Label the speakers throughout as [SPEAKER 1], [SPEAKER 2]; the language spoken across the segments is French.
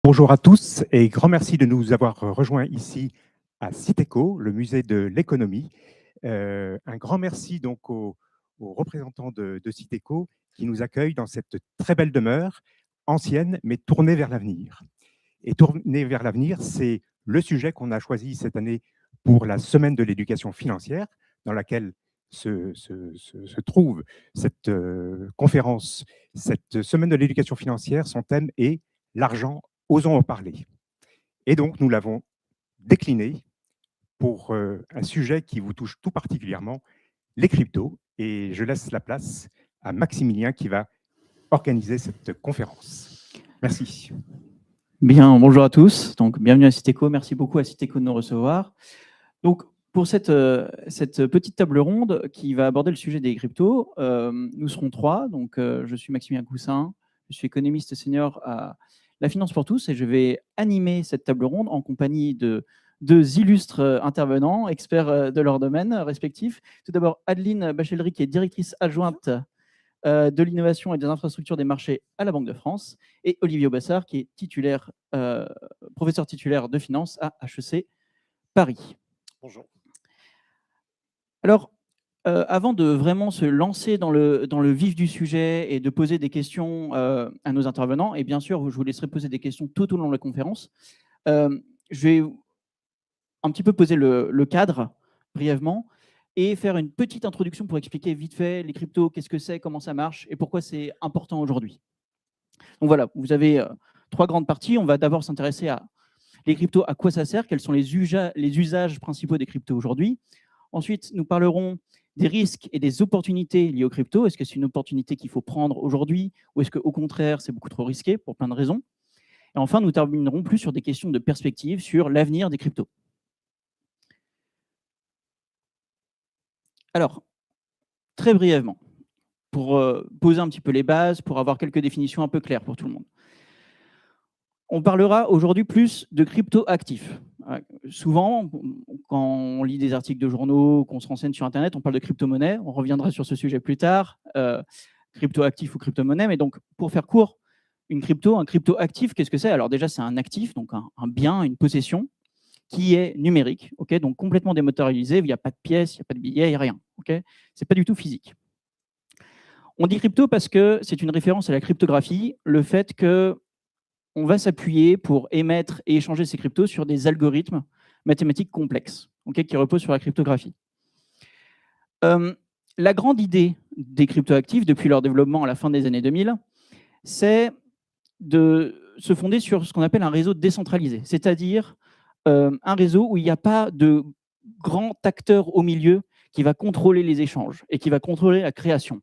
[SPEAKER 1] Bonjour à tous et grand merci de nous avoir rejoints ici à Citeco, le musée de l'économie. Un grand merci donc aux représentants de Citeco qui nous accueillent dans cette très belle demeure, ancienne mais tournée vers l'avenir. Et tournée vers l'avenir, c'est le sujet qu'on a choisi cette année pour la semaine de l'éducation financière, dans laquelle se trouve cette conférence. Cette semaine de l'éducation financière, son thème est l'argent, osons en parler. Et donc, nous l'avons décliné pour un sujet qui vous touche tout particulièrement, les cryptos. Et je laisse la place à Maximilien qui va organiser cette conférence. Merci.
[SPEAKER 2] Bien, bonjour à tous. Donc, bienvenue à Citeco. Merci beaucoup à Citeco de nous recevoir. Donc, pour cette petite table ronde qui va aborder le sujet des cryptos, nous serons trois. Donc, je suis Maximilien Coussin, je suis économiste senior à La Finance pour tous et je vais animer cette table ronde en compagnie de deux illustres intervenants, experts de leur domaine respectif. Tout d'abord, Adeline Bachellery, qui est directrice adjointe de l'innovation et des infrastructures des marchés à la Banque de France, et Olivier Aubassard, qui est professeur titulaire de finance à HEC Paris.
[SPEAKER 3] Bonjour.
[SPEAKER 2] Alors, avant de vraiment se lancer dans le vif du sujet et de poser des questions à nos intervenants, et bien sûr, je vous laisserai poser des questions tout au long de la conférence, je vais un petit peu poser le cadre brièvement et faire une petite introduction pour expliquer vite fait les cryptos, qu'est-ce que c'est, comment ça marche et pourquoi c'est important aujourd'hui. Donc voilà, vous avez trois grandes parties. On va d'abord s'intéresser à les cryptos, à quoi ça sert, quels sont les usages principaux des cryptos aujourd'hui. Ensuite, nous parlerons des risques et des opportunités liées aux cryptos. Est-ce que c'est une opportunité qu'il faut prendre aujourd'hui ou est-ce qu'au contraire, c'est beaucoup trop risqué pour plein de raisons? Et enfin, nous terminerons plus sur des questions de perspective sur l'avenir des cryptos. Alors, très brièvement, pour poser un petit peu les bases, pour avoir quelques définitions un peu claires pour tout le monde. On parlera aujourd'hui plus de crypto-actifs. Souvent, quand on lit des articles de journaux, qu'on se renseigne sur Internet, on parle de crypto-monnaie. On reviendra sur ce sujet plus tard, crypto-actif ou crypto-monnaie. Mais donc, pour faire court, un crypto-actif, qu'est-ce que c'est? Alors déjà, c'est un actif, donc un bien, une possession, qui est numérique, donc complètement dématérialisé. Il n'y a pas de pièces, il n'y a pas de billets, il n'y a rien. Ce n'est pas du tout physique. On dit crypto parce que c'est une référence à la cryptographie, le fait qu'on va s'appuyer pour émettre et échanger ces cryptos sur des algorithmes mathématiques complexes qui reposent sur la cryptographie. La grande idée des cryptoactifs, depuis leur développement à la fin des années 2000, c'est de se fonder sur ce qu'on appelle un réseau décentralisé, c'est-à-dire un réseau où il n'y a pas de grand acteur au milieu qui va contrôler les échanges et qui va contrôler la création.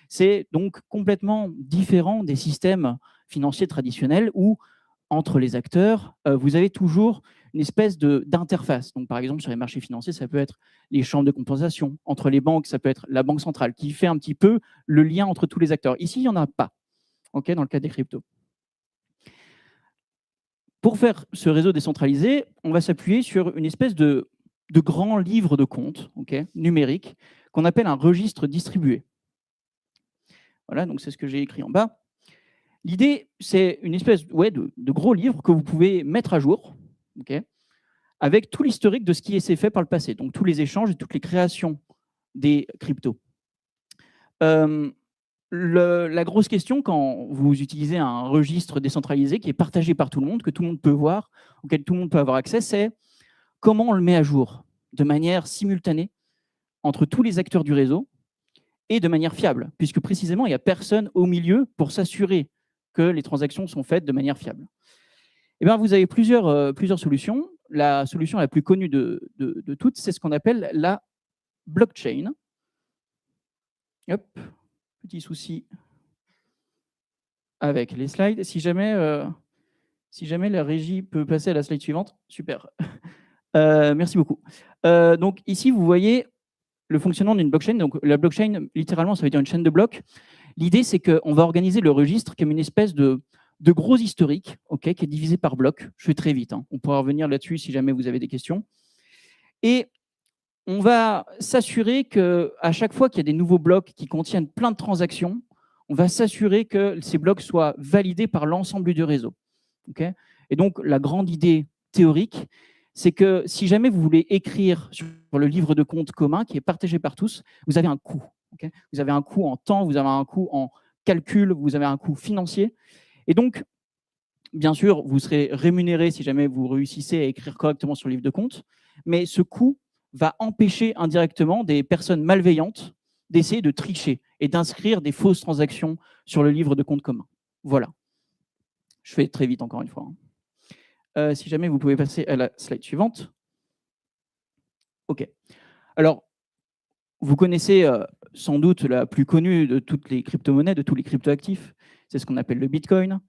[SPEAKER 2] C'est donc complètement différent des systèmes financiers traditionnels où, entre les acteurs, vous avez toujours une espèce d'interface. Donc, par exemple, sur les marchés financiers, ça peut être les chambres de compensation. Entre les banques, ça peut être la banque centrale qui fait un petit peu le lien entre tous les acteurs. Ici, il n'y en a pas, dans le cas des cryptos. Pour faire ce réseau décentralisé, on va s'appuyer sur une espèce de grand livre de compte numérique qu'on appelle un registre distribué. Voilà, donc c'est ce que j'ai écrit en bas. L'idée, c'est une espèce de gros livre que vous pouvez mettre à jour avec tout l'historique de ce qui s'est fait par le passé, donc tous les échanges et toutes les créations des cryptos. La grosse question quand vous utilisez un registre décentralisé qui est partagé par tout le monde, que tout le monde peut voir, auquel tout le monde peut avoir accès, c'est comment on le met à jour de manière simultanée entre tous les acteurs du réseau et de manière fiable, puisque précisément, il n'y a personne au milieu pour s'assurer que les transactions sont faites de manière fiable. Eh bien, vous avez plusieurs solutions. La solution la plus connue de toutes, c'est ce qu'on appelle la blockchain. Hop. Petit souci avec les slides. Si jamais la régie peut passer à la slide suivante, super. Merci beaucoup. Donc ici, vous voyez le fonctionnement d'une blockchain. Donc la blockchain, littéralement, ça veut dire une chaîne de blocs. L'idée, c'est qu'on va organiser le registre comme une espèce de gros historique qui est divisé par blocs. Je fais très vite. On pourra revenir là-dessus si jamais vous avez des questions. Et on va s'assurer qu'à chaque fois qu'il y a des nouveaux blocs qui contiennent plein de transactions, on va s'assurer que ces blocs soient validés par l'ensemble du réseau. Okay, et donc, la grande idée théorique, c'est que si jamais vous voulez écrire sur le livre de compte commun qui est partagé par tous, vous avez un coût. Okay, vous avez un coût en temps, vous avez un coût en calcul, vous avez un coût financier. Et donc, bien sûr, vous serez rémunéré si jamais vous réussissez à écrire correctement sur le livre de compte, mais ce coût va empêcher indirectement des personnes malveillantes d'essayer de tricher et d'inscrire des fausses transactions sur le livre de compte commun. Voilà. Je fais très vite encore une fois. Si jamais vous pouvez passer à la slide suivante. OK. Alors, vous connaissez sans doute la plus connue de toutes les crypto-monnaies, de tous les crypto-actifs, c'est ce qu'on appelle le Bitcoin,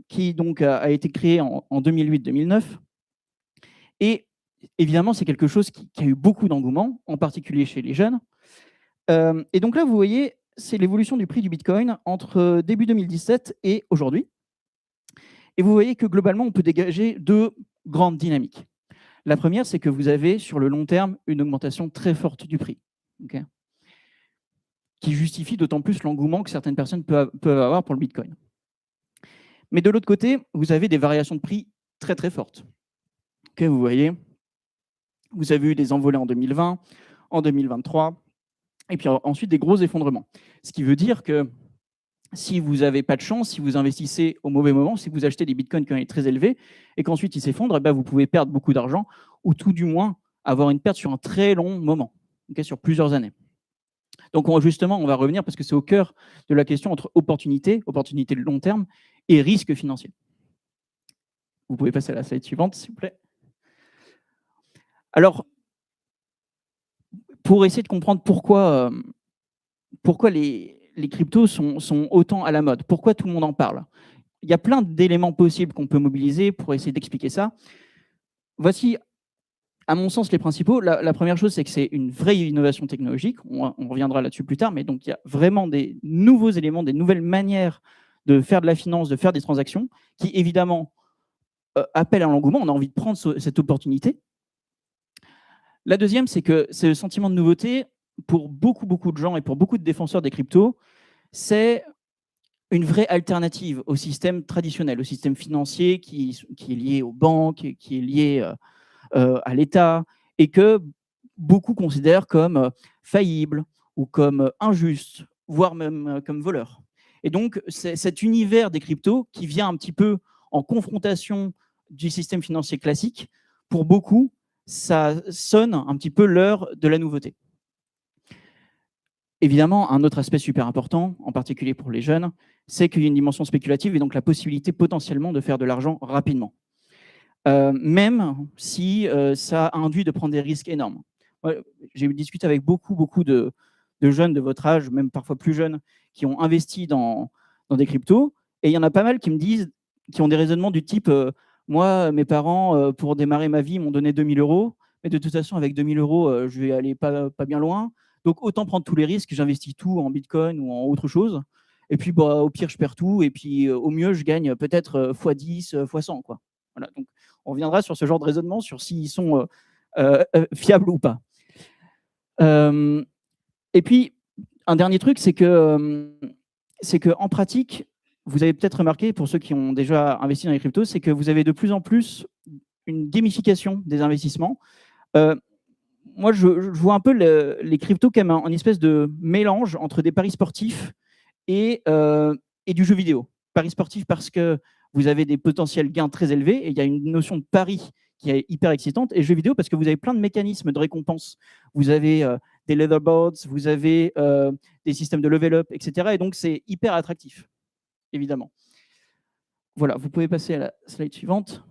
[SPEAKER 2] qui donc a été créé en 2008-2009. Et évidemment, c'est quelque chose qui a eu beaucoup d'engouement, en particulier chez les jeunes. Et donc là, vous voyez, c'est l'évolution du prix du Bitcoin entre début 2017 et aujourd'hui. Et vous voyez que globalement, on peut dégager deux grandes dynamiques. La première, c'est que vous avez sur le long terme une augmentation très forte du prix, okay, qui justifie d'autant plus l'engouement que certaines personnes peuvent avoir pour le Bitcoin. Mais de l'autre côté, vous avez des variations de prix très très fortes. Okay, vous voyez, vous avez eu des envolées en 2020, en 2023, et puis ensuite des gros effondrements. Ce qui veut dire que si vous n'avez pas de chance, si vous investissez au mauvais moment, si vous achetez des bitcoins qui ont été très élevés et qu'ensuite ils s'effondrent, vous pouvez perdre beaucoup d'argent ou tout du moins avoir une perte sur un très long moment, okay, sur plusieurs années. Donc justement, on va revenir parce que c'est au cœur de la question entre opportunité de long terme et risque financier. Vous pouvez passer à la slide suivante, s'il vous plaît. Alors, pour essayer de comprendre pourquoi les cryptos sont autant à la mode, pourquoi tout le monde en parle, il y a plein d'éléments possibles qu'on peut mobiliser pour essayer d'expliquer ça. Voici, à mon sens, les principaux. La première chose, c'est que c'est une vraie innovation technologique. On reviendra là-dessus plus tard, mais donc il y a vraiment des nouveaux éléments, des nouvelles manières de faire de la finance, de faire des transactions, qui évidemment appellent à l'engouement. On a envie de prendre cette opportunité. La deuxième, c'est que c'est le sentiment de nouveauté pour beaucoup de gens et pour beaucoup de défenseurs des cryptos, c'est une vraie alternative au système traditionnel, au système financier qui est lié aux banques, qui est lié à l'État, et que beaucoup considèrent comme faillible ou comme injuste, voire même comme voleur. Et donc, c'est cet univers des cryptos qui vient un petit peu en confrontation du système financier classique. Pour beaucoup, ça sonne un petit peu l'heure de la nouveauté. Évidemment, un autre aspect super important, en particulier pour les jeunes, c'est qu'il y a une dimension spéculative et donc la possibilité potentiellement de faire de l'argent rapidement. Même si ça induit de prendre des risques énormes. J'ai discuté avec beaucoup de jeunes de votre âge, même parfois plus jeunes, qui ont investi dans des cryptos, et il y en a pas mal qui me disent, qui ont des raisonnements du type moi, mes parents, pour démarrer ma vie, m'ont donné 2 000 €, mais de toute façon, avec 2 000 €, je vais aller pas bien loin, donc autant prendre tous les risques, j'investis tout en Bitcoin ou en autre chose, et puis au pire, je perds tout, et puis au mieux, je gagne peut-être x10, x100, quoi. Voilà, donc on reviendra sur ce genre de raisonnement, sur s'ils sont fiables ou pas. Et puis, un dernier truc, c'est qu'en pratique, vous avez peut-être remarqué, pour ceux qui ont déjà investi dans les cryptos, c'est que vous avez de plus en plus une gamification des investissements. Moi, je vois un peu les cryptos comme une espèce de mélange entre des paris sportifs et du jeu vidéo. Paris sportifs parce que vous avez des potentiels gains très élevés et il y a une notion de pari qui est hyper excitante, et jeux vidéo parce que vous avez plein de mécanismes de récompense. Vous avez des leaderboards, vous avez des systèmes de level up, etc. Et donc, c'est hyper attractif, évidemment. Voilà, vous pouvez passer à la slide suivante.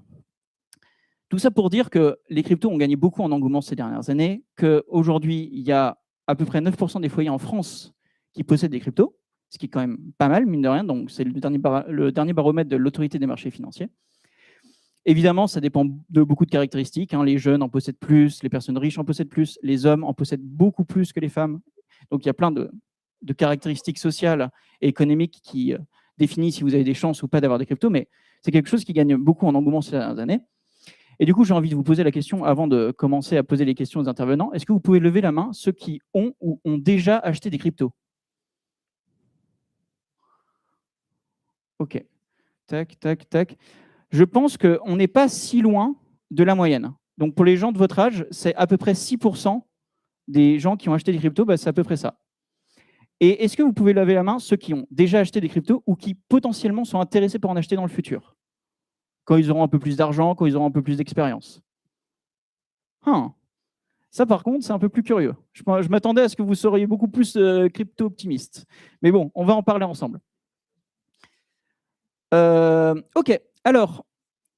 [SPEAKER 2] Tout ça pour dire que les cryptos ont gagné beaucoup en engouement ces dernières années, qu'aujourd'hui, il y a à peu près 9% des foyers en France qui possèdent des cryptos, ce qui est quand même pas mal, mine de rien. Donc, c'est le dernier baromètre de l'autorité des marchés financiers. Évidemment, ça dépend de beaucoup de caractéristiques. Les jeunes en possèdent plus, les personnes riches en possèdent plus, les hommes en possèdent beaucoup plus que les femmes. Donc, il y a plein de caractéristiques sociales et économiques qui définissent si vous avez des chances ou pas d'avoir des cryptos, mais c'est quelque chose qui gagne beaucoup en engouement ces dernières années. Et du coup, j'ai envie de vous poser la question, avant de commencer à poser les questions aux intervenants, est-ce que vous pouvez lever la main, ceux qui ont ou ont déjà acheté des cryptos? Ok. tac, tac, tac. Je pense qu'on n'est pas si loin de la moyenne. Donc, pour les gens de votre âge, c'est à peu près 6% des gens qui ont acheté des cryptos, c'est à peu près ça. Et est-ce que vous pouvez lever la main ceux qui ont déjà acheté des cryptos ou qui potentiellement sont intéressés pour en acheter dans le futur, quand ils auront un peu plus d'argent, quand ils auront un peu plus d'expérience? Ça, par contre, c'est un peu plus curieux. Je m'attendais à ce que vous seriez beaucoup plus crypto-optimiste. Mais bon, on va en parler ensemble. OK. Alors,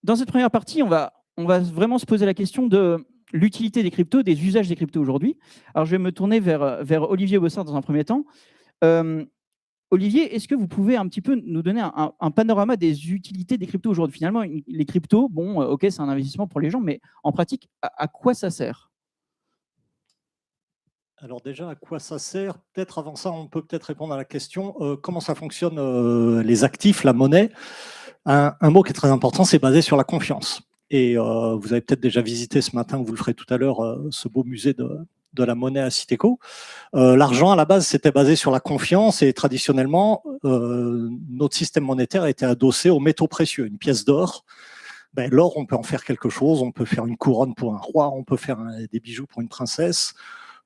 [SPEAKER 2] dans cette première partie, on va vraiment se poser la question de l'utilité des cryptos, des usages des cryptos aujourd'hui. Alors, je vais me tourner vers Olivier Bossard dans un premier temps. Olivier, est-ce que vous pouvez un petit peu nous donner un panorama des utilités des cryptos aujourd'hui? Finalement, les cryptos, bon, OK, c'est un investissement pour les gens, mais en pratique, à quoi ça sert?
[SPEAKER 3] Alors déjà, à quoi ça sert? Peut-être avant ça, on peut peut-être répondre à la question comment ça fonctionne les actifs, la monnaie. Un mot qui est très important, c'est basé sur la confiance. Et vous avez peut-être déjà visité ce matin, vous le ferez tout à l'heure, ce beau musée de la monnaie à Citéco. L'argent, à la base, c'était basé sur la confiance et traditionnellement, notre système monétaire était adossé aux métaux précieux. Une pièce d'or, l'or, on peut en faire quelque chose, on peut faire une couronne pour un roi, on peut faire des bijoux pour une princesse.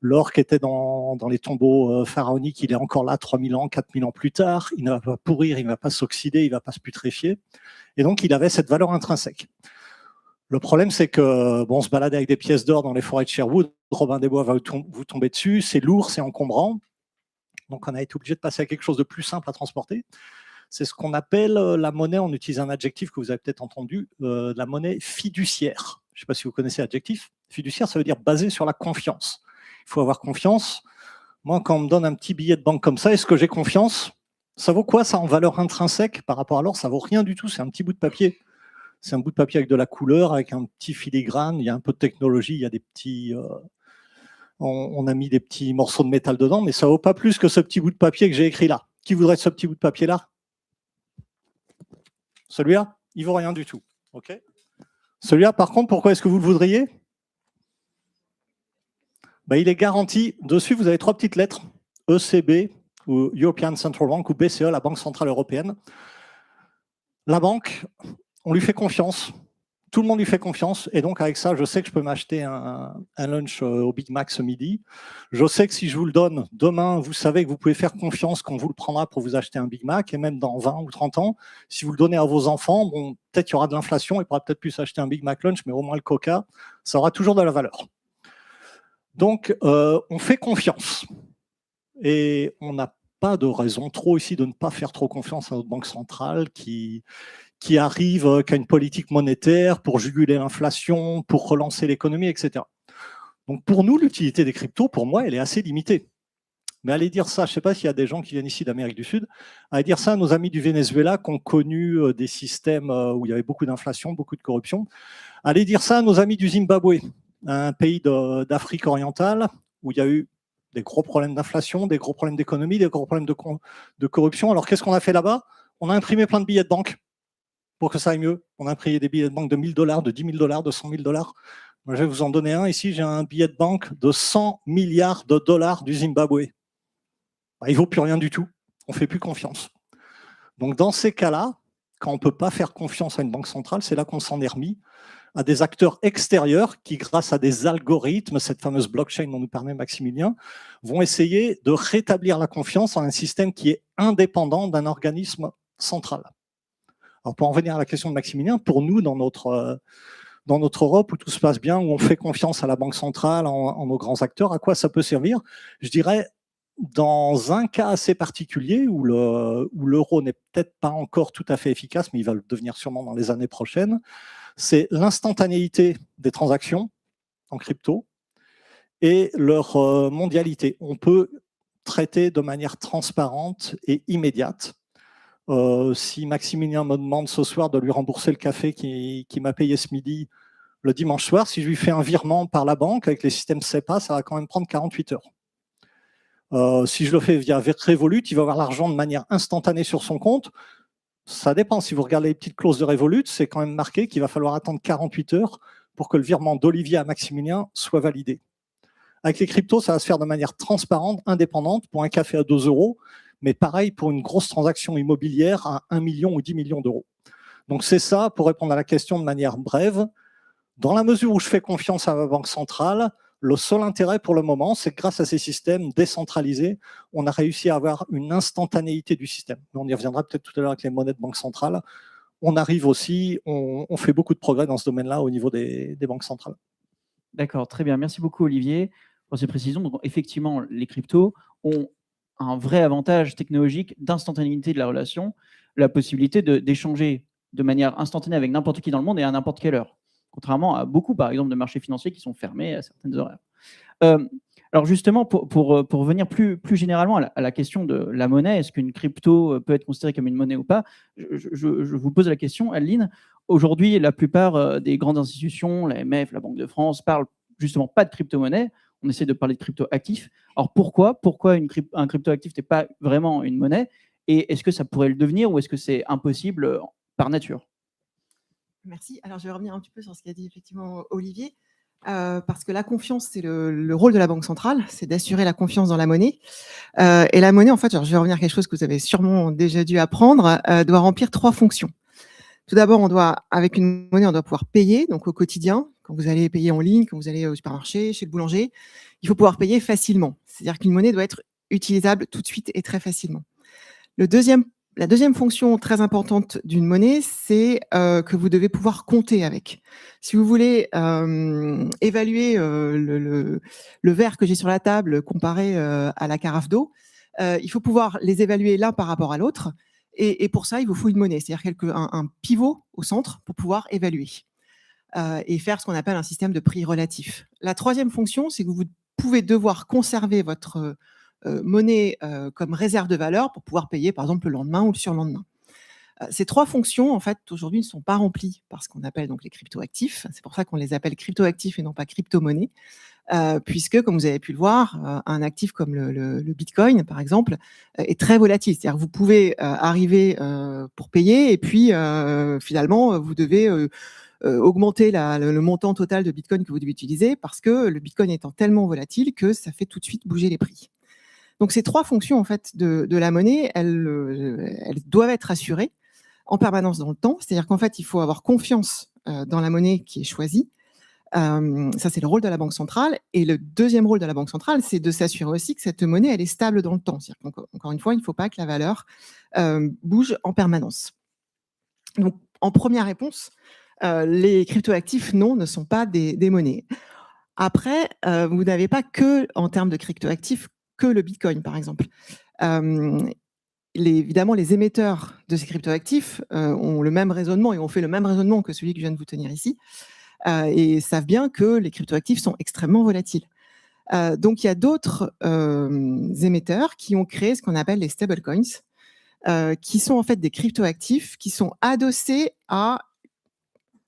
[SPEAKER 3] L'or qui était dans les tombeaux pharaoniques, il est encore là 3000 ans, 4000 ans plus tard. Il ne va pas pourrir, il ne va pas s'oxyder, il ne va pas se putréfier. Et donc, il avait cette valeur intrinsèque. Le problème, c'est que on se baladait avec des pièces d'or dans les forêts de Sherwood. Robin des Bois va vous tomber dessus. C'est lourd, c'est encombrant. Donc, on a été obligé de passer à quelque chose de plus simple à transporter. C'est ce qu'on appelle la monnaie, on utilise un adjectif que vous avez peut-être entendu, la monnaie fiduciaire. Je ne sais pas si vous connaissez l'adjectif. Fiduciaire, ça veut dire basé sur la confiance. Il faut avoir confiance. Moi, quand on me donne un petit billet de banque comme ça, est-ce que j'ai confiance? Ça vaut quoi, ça, en valeur intrinsèque par rapport à l'or? Ça vaut rien du tout, c'est un petit bout de papier. C'est un bout de papier avec de la couleur, avec un petit filigrane, il y a un peu de technologie, il y a des petits... on a mis des petits morceaux de métal dedans, mais ça vaut pas plus que ce petit bout de papier que j'ai écrit là. Qui voudrait ce petit bout de papier-là? Celui-là, il vaut rien du tout. Okay. Celui-là, par contre, pourquoi est-ce que vous le voudriez? Il est garanti. Dessus, vous avez 3 petites lettres. ECB, ou European Central Bank, ou BCE, la Banque Centrale Européenne. La banque, on lui fait confiance. Tout le monde lui fait confiance. Et donc, avec ça, je sais que je peux m'acheter un lunch au Big Mac ce midi. Je sais que si je vous le donne demain, vous savez que vous pouvez faire confiance qu'on vous le prendra pour vous acheter un Big Mac. Et même dans 20 ou 30 ans, si vous le donnez à vos enfants, peut-être qu'il y aura de l'inflation, ils pourront peut-être plus acheter un Big Mac lunch, mais au moins le Coca, ça aura toujours de la valeur. Donc, on fait confiance. Et on n'a pas de raison trop ici de ne pas faire trop confiance à notre banque centrale qui arrive, qui a une politique monétaire pour juguler l'inflation, pour relancer l'économie, etc. Donc, pour nous, l'utilité des cryptos, pour moi, elle est assez limitée. Mais allez dire ça, je ne sais pas s'il y a des gens qui viennent ici d'Amérique du Sud, allez dire ça à nos amis du Venezuela qui ont connu des systèmes où il y avait beaucoup d'inflation, beaucoup de corruption. Allez dire ça à nos amis du Zimbabwe, un pays d'Afrique orientale où il y a eu des gros problèmes d'inflation, des gros problèmes d'économie, des gros problèmes de corruption. Alors, qu'est-ce qu'on a fait là-bas? On a imprimé plein de billets de banque pour que ça aille mieux. On a imprimé des billets de banque de 1000 $, de 10 000 $, de 100 000 $. Moi, je vais vous en donner un. Ici, j'ai un billet de banque de 100 milliards de dollars du Zimbabwe. Il ne vaut plus rien du tout. On ne fait plus confiance. Donc, dans ces cas-là, quand on ne peut pas faire confiance à une banque centrale, c'est là qu'on s'en est remis à des acteurs extérieurs qui, grâce à des algorithmes, cette fameuse blockchain dont nous parlait Maximilien, vont essayer de rétablir la confiance en un système qui est indépendant d'un organisme central. Alors, pour en revenir à la question de Maximilien, pour nous, dans notre Europe, où tout se passe bien, où on fait confiance à la Banque centrale, en nos grands acteurs, à quoi ça peut servir? Je dirais, dans un cas assez particulier, où l'euro n'est peut-être pas encore tout à fait efficace, mais il va le devenir sûrement dans les années prochaines, c'est l'instantanéité des transactions en crypto et leur mondialité. On peut traiter de manière transparente et immédiate. Si Maximilien me demande ce soir de lui rembourser le café qui m'a payé ce midi, le dimanche soir, si je lui fais un virement par la banque avec les systèmes SEPA, ça va quand même prendre 48 heures. Si je le fais via Revolut, il va avoir l'argent de manière instantanée sur son compte. Ça dépend. Si vous regardez les petites clauses de Revolut, c'est quand même marqué qu'il va falloir attendre 48 heures pour que le virement d'Olivier à Maximilien soit validé. Avec les cryptos, ça va se faire de manière transparente, indépendante, pour un café à 2 €, mais pareil pour une grosse transaction immobilière à 1 million ou 10 millions d'euros. Donc c'est ça, pour répondre à la question de manière brève. Dans la mesure où je fais confiance à ma banque centrale, le seul intérêt pour le moment, c'est que grâce à ces systèmes décentralisés, on a réussi à avoir une instantanéité du système. On y reviendra peut-être tout à l'heure avec les monnaies de banque centrale. On arrive aussi, on fait beaucoup de progrès dans ce domaine-là au niveau des banques centrales.
[SPEAKER 2] D'accord, très bien. Merci beaucoup, Olivier, pour ces précisions. Donc, effectivement, les cryptos ont un vrai avantage technologique d'instantanéité de la relation, la possibilité d'échanger de manière instantanée avec n'importe qui dans le monde et à n'importe quelle heure, contrairement à beaucoup, par exemple, de marchés financiers qui sont fermés à certaines horaires. Alors justement, pour venir plus généralement à la question de la monnaie, est-ce qu'une crypto peut être considérée comme une monnaie ou pas, je vous pose la question, Adeline. Aujourd'hui, la plupart des grandes institutions, l'AMF, la Banque de France, parlent justement pas de crypto-monnaie. On essaie de parler de crypto-actifs. Alors pourquoi un crypto-actif n'est pas vraiment une monnaie? Et est-ce que ça pourrait le devenir ou est-ce que c'est impossible par nature?
[SPEAKER 4] Merci. Alors, je vais revenir un petit peu sur ce qu'a dit effectivement Olivier, parce que la confiance, c'est le rôle de la Banque centrale, c'est d'assurer la confiance dans la monnaie. Et la monnaie, en fait, alors je vais revenir à quelque chose que vous avez sûrement déjà dû apprendre, doit remplir 3 fonctions. Tout d'abord, avec une monnaie, on doit pouvoir payer, donc au quotidien, quand vous allez payer en ligne, quand vous allez au supermarché, chez le boulanger, il faut pouvoir payer facilement. C'est-à-dire qu'une monnaie doit être utilisable tout de suite et très facilement. La deuxième fonction très importante d'une monnaie, c'est que vous devez pouvoir compter avec. Si vous voulez évaluer le verre que j'ai sur la table comparé à la carafe d'eau, il faut pouvoir les évaluer l'un par rapport à l'autre. Et pour ça, il vous faut une monnaie, c'est-à-dire un pivot au centre pour pouvoir évaluer et faire ce qu'on appelle un système de prix relatif. La troisième fonction, c'est que vous pouvez devoir conserver votre monnaie comme réserve de valeur pour pouvoir payer, par exemple, le lendemain ou le surlendemain. Ces 3 fonctions, en fait, aujourd'hui, ne sont pas remplies par ce qu'on appelle donc les cryptoactifs. C'est pour ça qu'on les appelle cryptoactifs et non pas crypto-monnaies. Puisque, comme vous avez pu le voir, un actif comme le Bitcoin, par exemple, est très volatile. C'est-à-dire que vous pouvez arriver pour payer et puis finalement, vous devez augmenter le montant total de Bitcoin que vous devez utiliser parce que le Bitcoin étant tellement volatile que ça fait tout de suite bouger les prix. Donc ces 3 fonctions en fait de la monnaie, elles doivent être assurées en permanence dans le temps. C'est-à-dire qu'en fait, il faut avoir confiance dans la monnaie qui est choisie. Ça, c'est le rôle de la Banque centrale. Et le deuxième rôle de la Banque centrale, c'est de s'assurer aussi que cette monnaie, elle est stable dans le temps. C'est-à-dire qu'encore une fois, il ne faut pas que la valeur bouge en permanence. Donc, en première réponse, les cryptoactifs, non, ne sont pas des monnaies. Après, vous n'avez pas que, en termes de cryptoactifs, que le Bitcoin, par exemple. Évidemment, les émetteurs de ces cryptoactifs ont le même raisonnement et ont fait le même raisonnement que celui que je viens de vous tenir ici. Et savent bien que les cryptoactifs sont extrêmement volatiles. Donc, il y a d'autres émetteurs qui ont créé ce qu'on appelle les stablecoins, qui sont en fait des cryptoactifs qui sont adossés à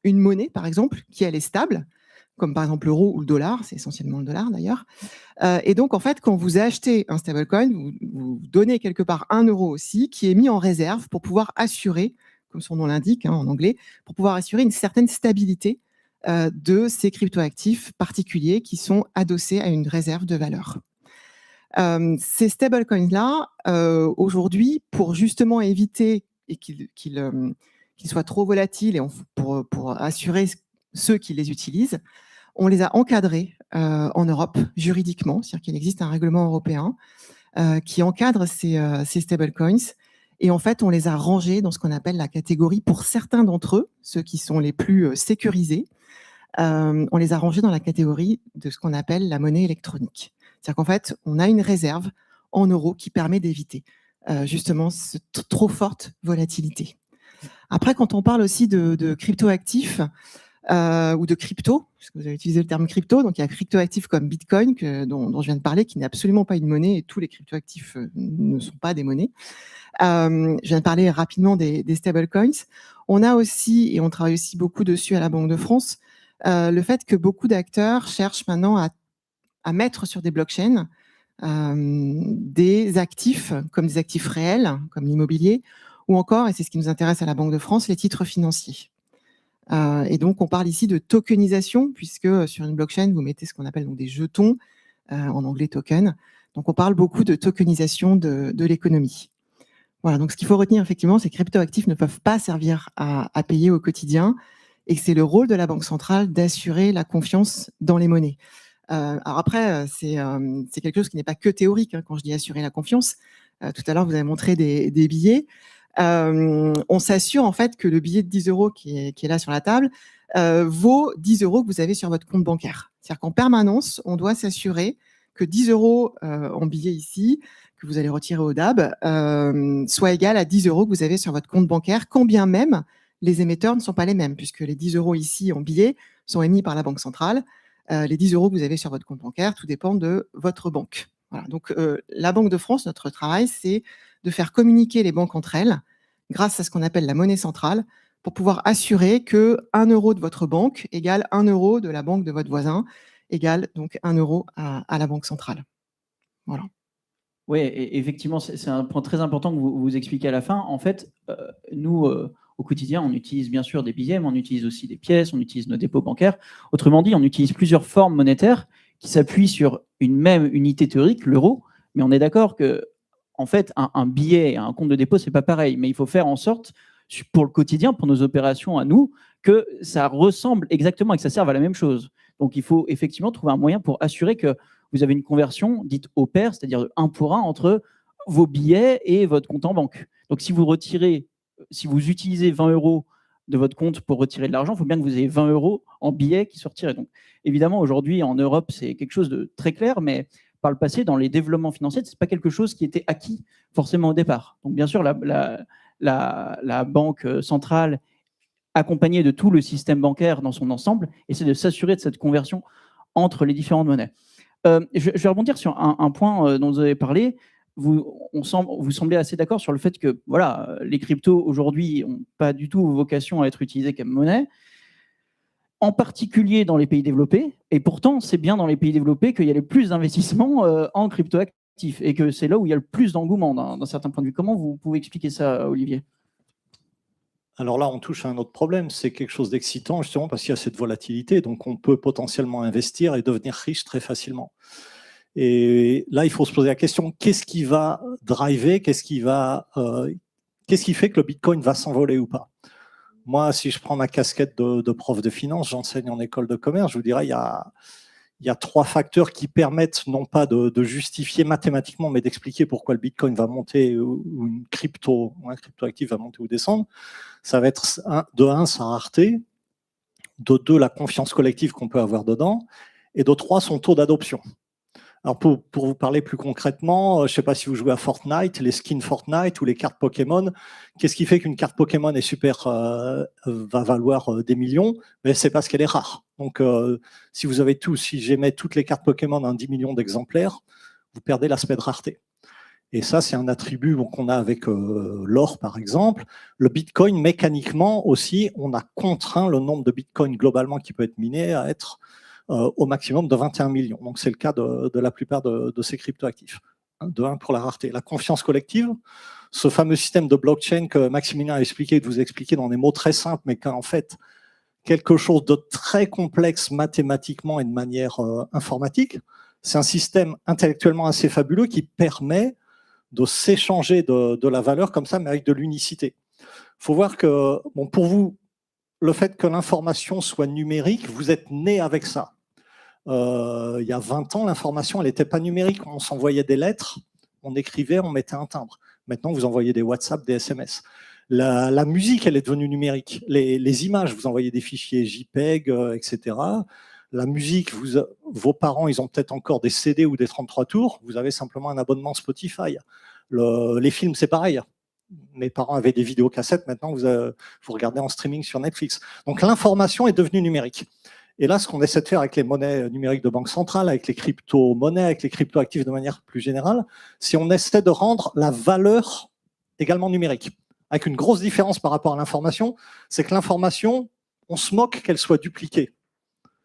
[SPEAKER 4] une monnaie, par exemple, qui elle est stable, comme par exemple l'euro ou le dollar, c'est essentiellement le dollar d'ailleurs. Et donc, en fait, quand vous achetez un stablecoin, vous donnez quelque part 1 euro aussi, qui est mis en réserve pour pouvoir assurer, comme son nom l'indique en anglais, pour pouvoir assurer une certaine stabilité de ces cryptoactifs particuliers qui sont adossés à une réserve de valeur. Ces stablecoins-là, aujourd'hui, pour justement éviter qu'ils soient trop volatiles et pour assurer ceux qui les utilisent, on les a encadrés en Europe juridiquement, c'est-à-dire qu'il existe un règlement européen qui encadre ces stablecoins. Et en fait, on les a rangés dans ce qu'on appelle la catégorie, pour certains d'entre eux, ceux qui sont les plus sécurisés, on les a rangés dans la catégorie de ce qu'on appelle la monnaie électronique. C'est-à-dire qu'en fait, on a une réserve en euros qui permet d'éviter justement cette trop forte volatilité. Après, quand on parle aussi de cryptoactifs ou de crypto, parce que vous avez utilisé le terme crypto, donc il y a cryptoactifs comme Bitcoin dont je viens de parler, qui n'est absolument pas une monnaie, et tous les cryptoactifs ne sont pas des monnaies. Je viens de parler rapidement des stablecoins. On a aussi, et on travaille aussi beaucoup dessus à la Banque de France, le fait que beaucoup d'acteurs cherchent maintenant à mettre sur des blockchains des actifs, comme des actifs réels, comme l'immobilier, ou encore, et c'est ce qui nous intéresse à la Banque de France, les titres financiers. Et donc, on parle ici de tokenisation, puisque sur une blockchain, vous mettez ce qu'on appelle donc des jetons, en anglais token. Donc, on parle beaucoup de tokenisation de l'économie. Voilà, donc ce qu'il faut retenir effectivement, c'est que les cryptoactifs ne peuvent pas servir à payer au quotidien et que c'est le rôle de la Banque centrale d'assurer la confiance dans les monnaies. Alors après, c'est quelque chose qui n'est pas que théorique, hein, quand je dis assurer la confiance. Tout à l'heure, vous avez montré des billets. On s'assure en fait que le billet de 10 € qui est là sur la table vaut 10 € que vous avez sur votre compte bancaire. C'est-à-dire qu'en permanence, on doit s'assurer que 10 € en billets ici, que vous allez retirer au DAB, soit égal à 10 € que vous avez sur votre compte bancaire, quand bien même les émetteurs ne sont pas les mêmes, puisque les 10 € ici en billets sont émis par la Banque centrale. Les 10 € que vous avez sur votre compte bancaire, tout dépend de votre banque. Voilà. Donc, la Banque de France, notre travail, c'est de faire communiquer les banques entre elles grâce à ce qu'on appelle la monnaie centrale pour pouvoir assurer que 1 € de votre banque égale 1 € de la banque de votre voisin, égale donc 1 € à la Banque centrale. Voilà.
[SPEAKER 2] Oui, effectivement, c'est un point très important que vous expliquez à la fin. En fait, nous, au quotidien, on utilise bien sûr des billets, mais on utilise aussi des pièces, on utilise nos dépôts bancaires. Autrement dit, on utilise plusieurs formes monétaires qui s'appuient sur une même unité théorique, l'euro, mais on est d'accord que, en fait, un billet et un compte de dépôt, c'est pas pareil, mais il faut faire en sorte, pour le quotidien, pour nos opérations à nous, que ça ressemble exactement et que ça serve à la même chose. Donc, il faut effectivement trouver un moyen pour assurer que vous avez une conversion dite au pair, c'est-à-dire de 1 pour 1 entre vos billets et votre compte en banque. Donc, si vous utilisez 20 € de votre compte pour retirer de l'argent, il faut bien que vous ayez 20 € en billets qui soient retirés. Donc, évidemment, aujourd'hui, en Europe, c'est quelque chose de très clair, mais par le passé, dans les développements financiers, ce n'est pas quelque chose qui était acquis forcément au départ. Donc, bien sûr, la Banque centrale, accompagnée de tout le système bancaire dans son ensemble, essaie de s'assurer de cette conversion entre les différentes monnaies. Je vais rebondir sur un point dont vous avez parlé. Vous semblez assez d'accord sur le fait que voilà, les cryptos aujourd'hui n'ont pas du tout vocation à être utilisés comme monnaie, en particulier dans les pays développés. Et pourtant, c'est bien dans les pays développés qu'il y a le plus d'investissements en cryptoactifs et que c'est là où il y a le plus d'engouement d'un certain point de vue. Comment vous pouvez expliquer ça, Olivier ?
[SPEAKER 3] Alors là, on touche à un autre problème, c'est quelque chose d'excitant justement parce qu'il y a cette volatilité, donc on peut potentiellement investir et devenir riche très facilement. Et là, il faut se poser la question, qu'est-ce qui va driver, qu'est-ce qui fait que le Bitcoin va s'envoler ou pas? Moi, si je prends ma casquette de prof de finance, j'enseigne en école de commerce, je vous dirais, il y a 3 facteurs qui permettent non pas de justifier mathématiquement, mais d'expliquer pourquoi le Bitcoin va monter ou un cryptoactif va monter ou descendre. Ça va être de 1, sa rareté, de 2, la confiance collective qu'on peut avoir dedans, et de 3, son taux d'adoption. Alors pour vous parler plus concrètement, je ne sais pas si vous jouez à Fortnite, les skins Fortnite ou les cartes Pokémon, qu'est-ce qui fait qu'une carte Pokémon est super, va valoir des millions? Mais c'est parce qu'elle est rare. Donc si j'émets toutes les cartes Pokémon en 10 millions d'exemplaires, vous perdez l'aspect de rareté. Et ça, c'est un attribut qu'on a avec l'or, par exemple. Le Bitcoin, mécaniquement aussi, on a contraint le nombre de Bitcoin globalement qui peut être miné à être au maximum de 21 millions. Donc, c'est le cas de la plupart de ces cryptoactifs. De 1 pour la rareté. La confiance collective, ce fameux système de blockchain que Maximilien a expliqué, que vous expliquez dans des mots très simples, mais qu'en fait, quelque chose de très complexe mathématiquement et de manière informatique, c'est un système intellectuellement assez fabuleux qui permet de s'échanger de la valeur comme ça, mais avec de l'unicité. Il faut voir que, bon, pour vous, le fait que l'information soit numérique, vous êtes né avec ça. Il y a 20 ans, l'information, elle n'était pas numérique. On s'envoyait des lettres, on écrivait, on mettait un timbre. Maintenant, vous envoyez des WhatsApp, des SMS. La musique, elle est devenue numérique. Les images, vous envoyez des fichiers JPEG, etc. La musique, vos parents, ils ont peut-être encore des CD ou des 33 tours. Vous avez simplement un abonnement Spotify. Les films, c'est pareil. Mes parents avaient des vidéocassettes. Maintenant, vous regardez en streaming sur Netflix. Donc, l'information est devenue numérique. Et là, ce qu'on essaie de faire avec les monnaies numériques de banque centrale, avec les crypto-monnaies, avec les crypto-actifs de manière plus générale, c'est on essaie de rendre la valeur également numérique. Avec une grosse différence par rapport à l'information, c'est que l'information, on se moque qu'elle soit dupliquée.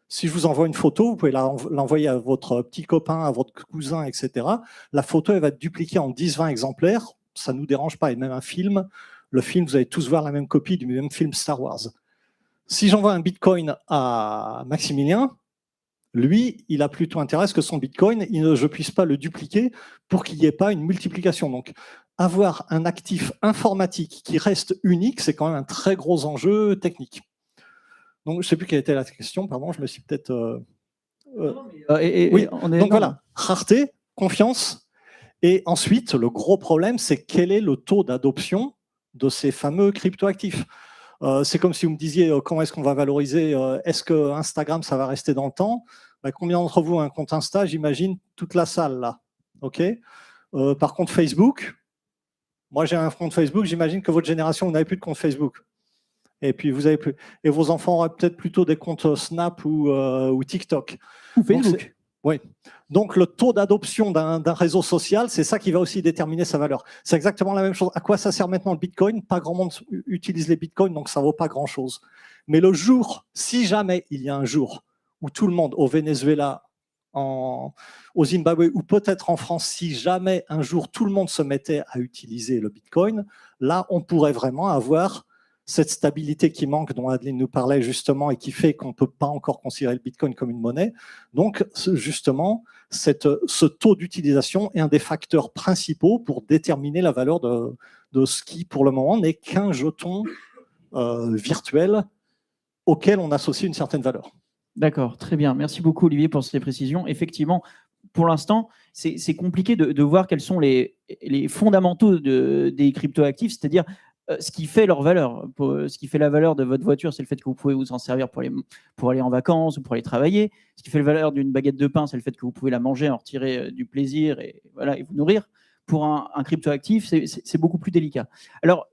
[SPEAKER 3] Si je vous envoie une photo, vous pouvez l'envoyer à votre petit copain, à votre cousin, etc. La photo, elle va être dupliquée en 10-20 exemplaires. Ça ne nous dérange pas. Et même un film, le film, vous allez tous voir la même copie du même film Star Wars. Si j'envoie un Bitcoin à Maximilien, lui, il a plutôt intérêt à ce que son Bitcoin, je ne puisse pas le dupliquer pour qu'il n'y ait pas une multiplication. Donc, avoir un actif informatique qui reste unique, c'est quand même un très gros enjeu technique. Donc, je ne sais plus quelle était la question, pardon, je me suis peut-être... oui, donc voilà, rareté, confiance. Et ensuite, le gros problème, c'est quel est le taux d'adoption de ces fameux cryptoactifs. C'est comme si vous me disiez comment est-ce qu'on va valoriser, est-ce que Instagram, ça va rester dans le temps? Combien d'entre vous ont un compte Insta? J'imagine toute la salle, là. Okay. Par contre, Facebook, moi j'ai un compte Facebook, j'imagine que votre génération, vous n'avez plus de compte Facebook. Et puis vous avez plus. Et vos enfants auraient peut-être plutôt des comptes Snap ou TikTok.
[SPEAKER 2] Ou Facebook.
[SPEAKER 3] Oui. Donc le taux d'adoption d'un réseau social, c'est ça qui va aussi déterminer sa valeur. C'est exactement la même chose. À quoi ça sert maintenant le Bitcoin? Pas grand monde utilise les Bitcoins, donc ça vaut pas grand-chose. Mais le jour, si jamais il y a un jour où tout le monde, au Venezuela, au Zimbabwe ou peut-être en France, si jamais un jour tout le monde se mettait à utiliser le Bitcoin, là on pourrait vraiment avoir cette stabilité qui manque, dont Adeline nous parlait justement, et qui fait qu'on ne peut pas encore considérer le Bitcoin comme une monnaie. Donc, justement, ce taux d'utilisation est un des facteurs principaux pour déterminer la valeur de ce qui, pour le moment, n'est qu'un jeton virtuel auquel on associe une certaine valeur.
[SPEAKER 2] D'accord, très bien. Merci beaucoup, Olivier, pour ces précisions. Effectivement, pour l'instant, c'est compliqué de voir quels sont les fondamentaux des cryptoactifs, c'est-à-dire ce qui fait leur valeur. Ce qui fait la valeur de votre voiture, c'est le fait que vous pouvez vous en servir pour aller en vacances ou pour aller travailler. Ce qui fait la valeur d'une baguette de pain, c'est le fait que vous pouvez la manger, en retirer du plaisir et vous nourrir. Pour un cryptoactif, c'est beaucoup plus délicat. Alors,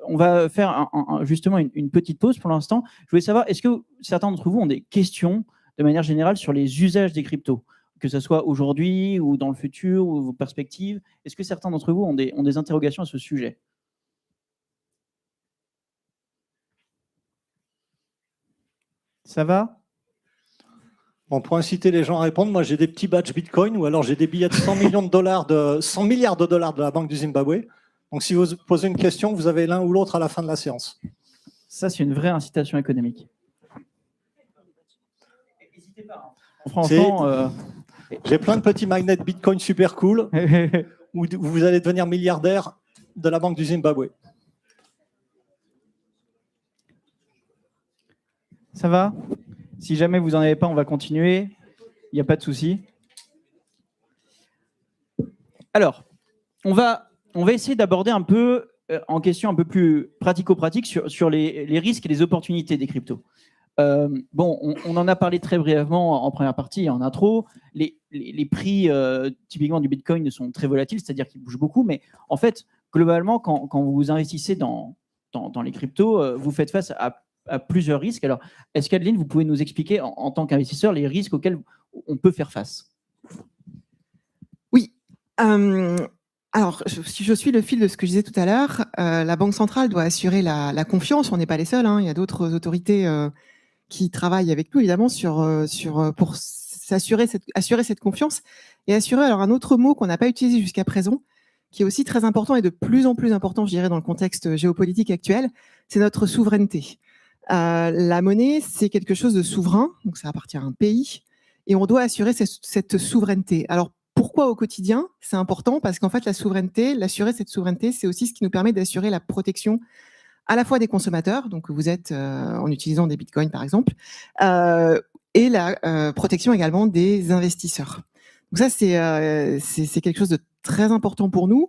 [SPEAKER 2] on va faire justement une petite pause pour l'instant. Je voulais savoir, est-ce que certains d'entre vous ont des questions de manière générale sur les usages des cryptos, que ce soit aujourd'hui ou dans le futur ou vos perspectives? Est-ce que certains d'entre vous ont des interrogations à ce sujet? Ça va?
[SPEAKER 3] Bon, pour inciter les gens à répondre, moi j'ai des petits badges Bitcoin ou alors j'ai des billets de 100 millions de dollars, 100 milliards de dollars de la Banque du Zimbabwe. Donc si vous posez une question, vous avez l'un ou l'autre à la fin de la séance.
[SPEAKER 2] Ça, c'est une vraie incitation économique. N'hésitez pas. Franchement,
[SPEAKER 3] j'ai plein de petits magnets Bitcoin super cool où vous allez devenir milliardaire de la Banque du Zimbabwe.
[SPEAKER 2] Ça va? Si jamais vous n'en avez pas, on va continuer. Il n'y a pas de souci. Alors, on va essayer d'aborder un peu, en question un peu plus pratico-pratique, sur les risques et les opportunités des cryptos. Bon, on en a parlé très brièvement en première partie, en intro. Les prix, typiquement du Bitcoin, sont très volatiles, c'est-à-dire qu'ils bougent beaucoup. Mais en fait, globalement, quand vous investissez dans les cryptos, vous faites face à plusieurs risques. Alors, est-ce qu'Adeline, vous pouvez nous expliquer, en tant qu'investisseur, les risques auxquels on peut faire face?
[SPEAKER 4] Oui. Alors, si je suis le fil de ce que je disais tout à l'heure, la Banque centrale doit assurer la confiance. On n'est pas les seuls, hein. Il y a d'autres autorités qui travaillent avec nous, évidemment, pour assurer cette confiance et assurer, alors un autre mot qu'on n'a pas utilisé jusqu'à présent, qui est aussi très important et de plus en plus important, je dirais, dans le contexte géopolitique actuel, c'est notre souveraineté. La monnaie, c'est quelque chose de souverain, donc ça appartient à un pays, et on doit assurer cette souveraineté. Alors, pourquoi au quotidien? C'est important parce qu'en fait, assurer cette souveraineté, c'est aussi ce qui nous permet d'assurer la protection à la fois des consommateurs, donc vous êtes en utilisant des bitcoins par exemple, et la protection également des investisseurs. Donc ça, c'est quelque chose de très important pour nous,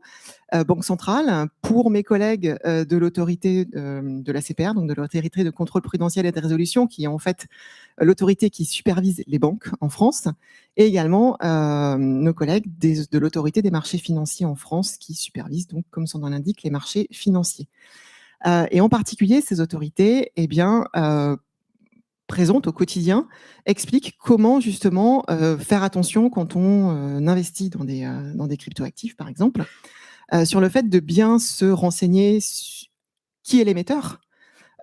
[SPEAKER 4] Banque centrale, pour mes collègues de l'autorité de la CPR, donc de l'autorité de contrôle prudentiel et de résolution, qui est en fait l'autorité qui supervise les banques en France, et également nos collègues de l'autorité des marchés financiers en France, qui supervise donc, comme son nom l'indique, les marchés financiers. Et en particulier, ces autorités, présentes au quotidien, expliquent comment justement faire attention quand on investit dans des cryptoactifs, par exemple, sur le fait de bien se renseigner qui est l'émetteur.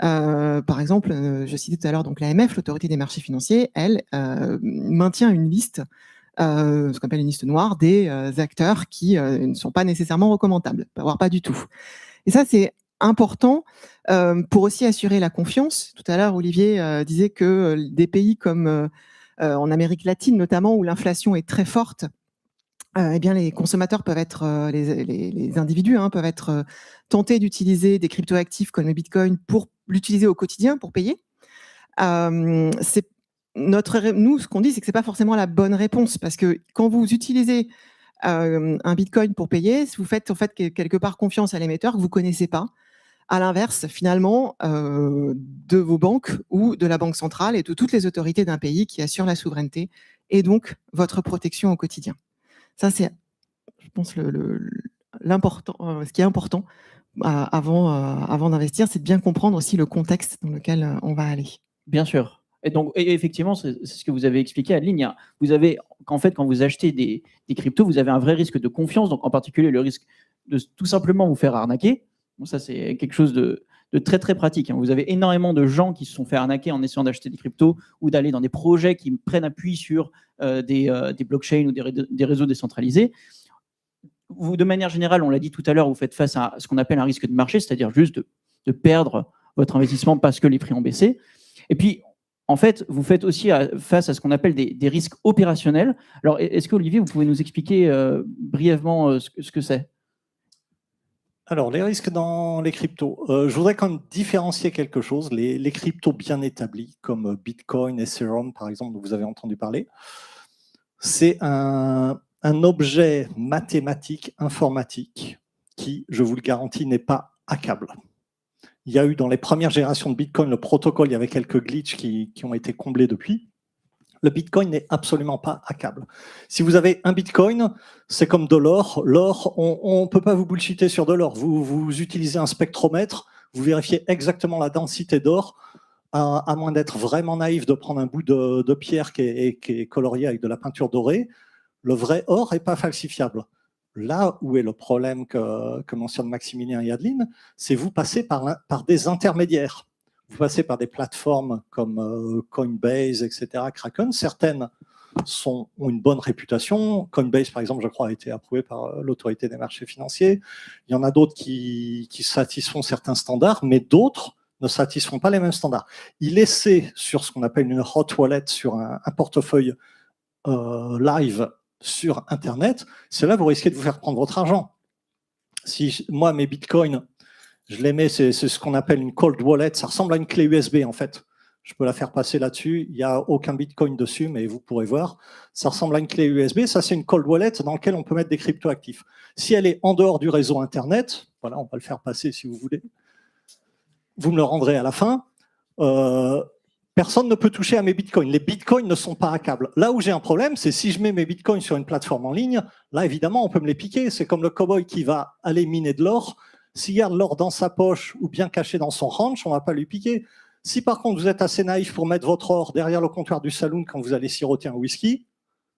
[SPEAKER 4] Par exemple, je citais tout à l'heure donc l'AMF, l'autorité des marchés financiers, elle maintient une liste, ce qu'on appelle une liste noire, des acteurs qui ne sont pas nécessairement recommandables, voire pas du tout. Et ça, c'est important pour aussi assurer la confiance. Tout à l'heure, Olivier disait que des pays comme en Amérique latine, notamment, où l'inflation est très forte, eh bien, les consommateurs peuvent être, les individus peuvent être tentés d'utiliser des cryptoactifs comme le Bitcoin pour l'utiliser au quotidien, pour payer. Nous, ce qu'on dit, c'est que ce n'est pas forcément la bonne réponse, parce que quand vous utilisez un Bitcoin pour payer, vous faites en fait quelque part confiance à l'émetteur que vous ne connaissez pas, à l'inverse finalement de vos banques ou de la Banque centrale et de toutes les autorités d'un pays qui assurent la souveraineté et donc votre protection au quotidien. Ça, c'est, je pense, l'important, ce qui est important avant d'investir, c'est de bien comprendre aussi le contexte dans lequel on va aller.
[SPEAKER 2] Bien sûr. Et donc, effectivement, c'est ce que vous avez expliqué, Adeline. Vous avez, en fait, quand vous achetez des cryptos, vous avez un vrai risque de confiance, donc en particulier le risque de tout simplement vous faire arnaquer. Bon, ça, c'est quelque chose de très, très pratique. Vous avez énormément de gens qui se sont fait arnaquer en essayant d'acheter des cryptos ou d'aller dans des projets qui prennent appui sur des blockchains ou des réseaux décentralisés. Vous, de manière générale, on l'a dit tout à l'heure, vous faites face à ce qu'on appelle un risque de marché, c'est-à-dire juste de perdre votre investissement parce que les prix ont baissé. Et puis, en fait, vous faites aussi face à ce qu'on appelle des risques opérationnels. Alors, est-ce qu'Olivier, vous pouvez nous expliquer brièvement ce que c'est ?
[SPEAKER 3] Alors, les risques dans les cryptos. Je voudrais quand même différencier quelque chose. Les cryptos bien établis, comme Bitcoin, Ethereum, par exemple, dont vous avez entendu parler, c'est un objet mathématique, informatique, qui, je vous le garantis, n'est pas hackable. Il y a eu dans les premières générations de Bitcoin, le protocole, il y avait quelques glitches qui ont été comblés depuis. Le Bitcoin n'est absolument pas hackable. Si vous avez un Bitcoin, c'est comme de l'or. L'or, on ne peut pas vous bullshiter sur de l'or. Vous utilisez un spectromètre, vous vérifiez exactement la densité d'or, à moins d'être vraiment naïf de prendre un bout de pierre qui est colorié avec de la peinture dorée. Le vrai or n'est pas falsifiable. Là où est le problème que mentionnent Maximilien et Adeline, c'est vous passez par des intermédiaires. Vous passez par des plateformes comme Coinbase, etc., Kraken. Certaines ont une bonne réputation. Coinbase, par exemple, je crois, a été approuvé par l'autorité des marchés financiers. Il y en a d'autres qui satisfont certains standards, mais d'autres ne satisfont pas les mêmes standards. Il essaie sur ce qu'on appelle une hot wallet, sur un portefeuille live sur Internet, c'est là que vous risquez de vous faire prendre votre argent. Si moi, mes bitcoins, je les mets, c'est ce qu'on appelle une cold wallet, ça ressemble à une clé USB en fait. Je peux la faire passer là-dessus, il n'y a aucun bitcoin dessus, mais vous pourrez voir. Ça ressemble à une clé USB, ça c'est une cold wallet dans laquelle on peut mettre des cryptoactifs. Si elle est en dehors du réseau Internet, voilà, on va le faire passer si vous voulez, vous me le rendrez à la fin, personne ne peut toucher à mes bitcoins. Les bitcoins ne sont pas hackables. Là où j'ai un problème, c'est si je mets mes bitcoins sur une plateforme en ligne, là évidemment on peut me les piquer. C'est comme le cow-boy qui va aller miner de l'or. S'il garde l'or dans sa poche ou bien caché dans son ranch, on ne va pas lui piquer. Si par contre vous êtes assez naïf pour mettre votre or derrière le comptoir du saloon quand vous allez siroter un whisky,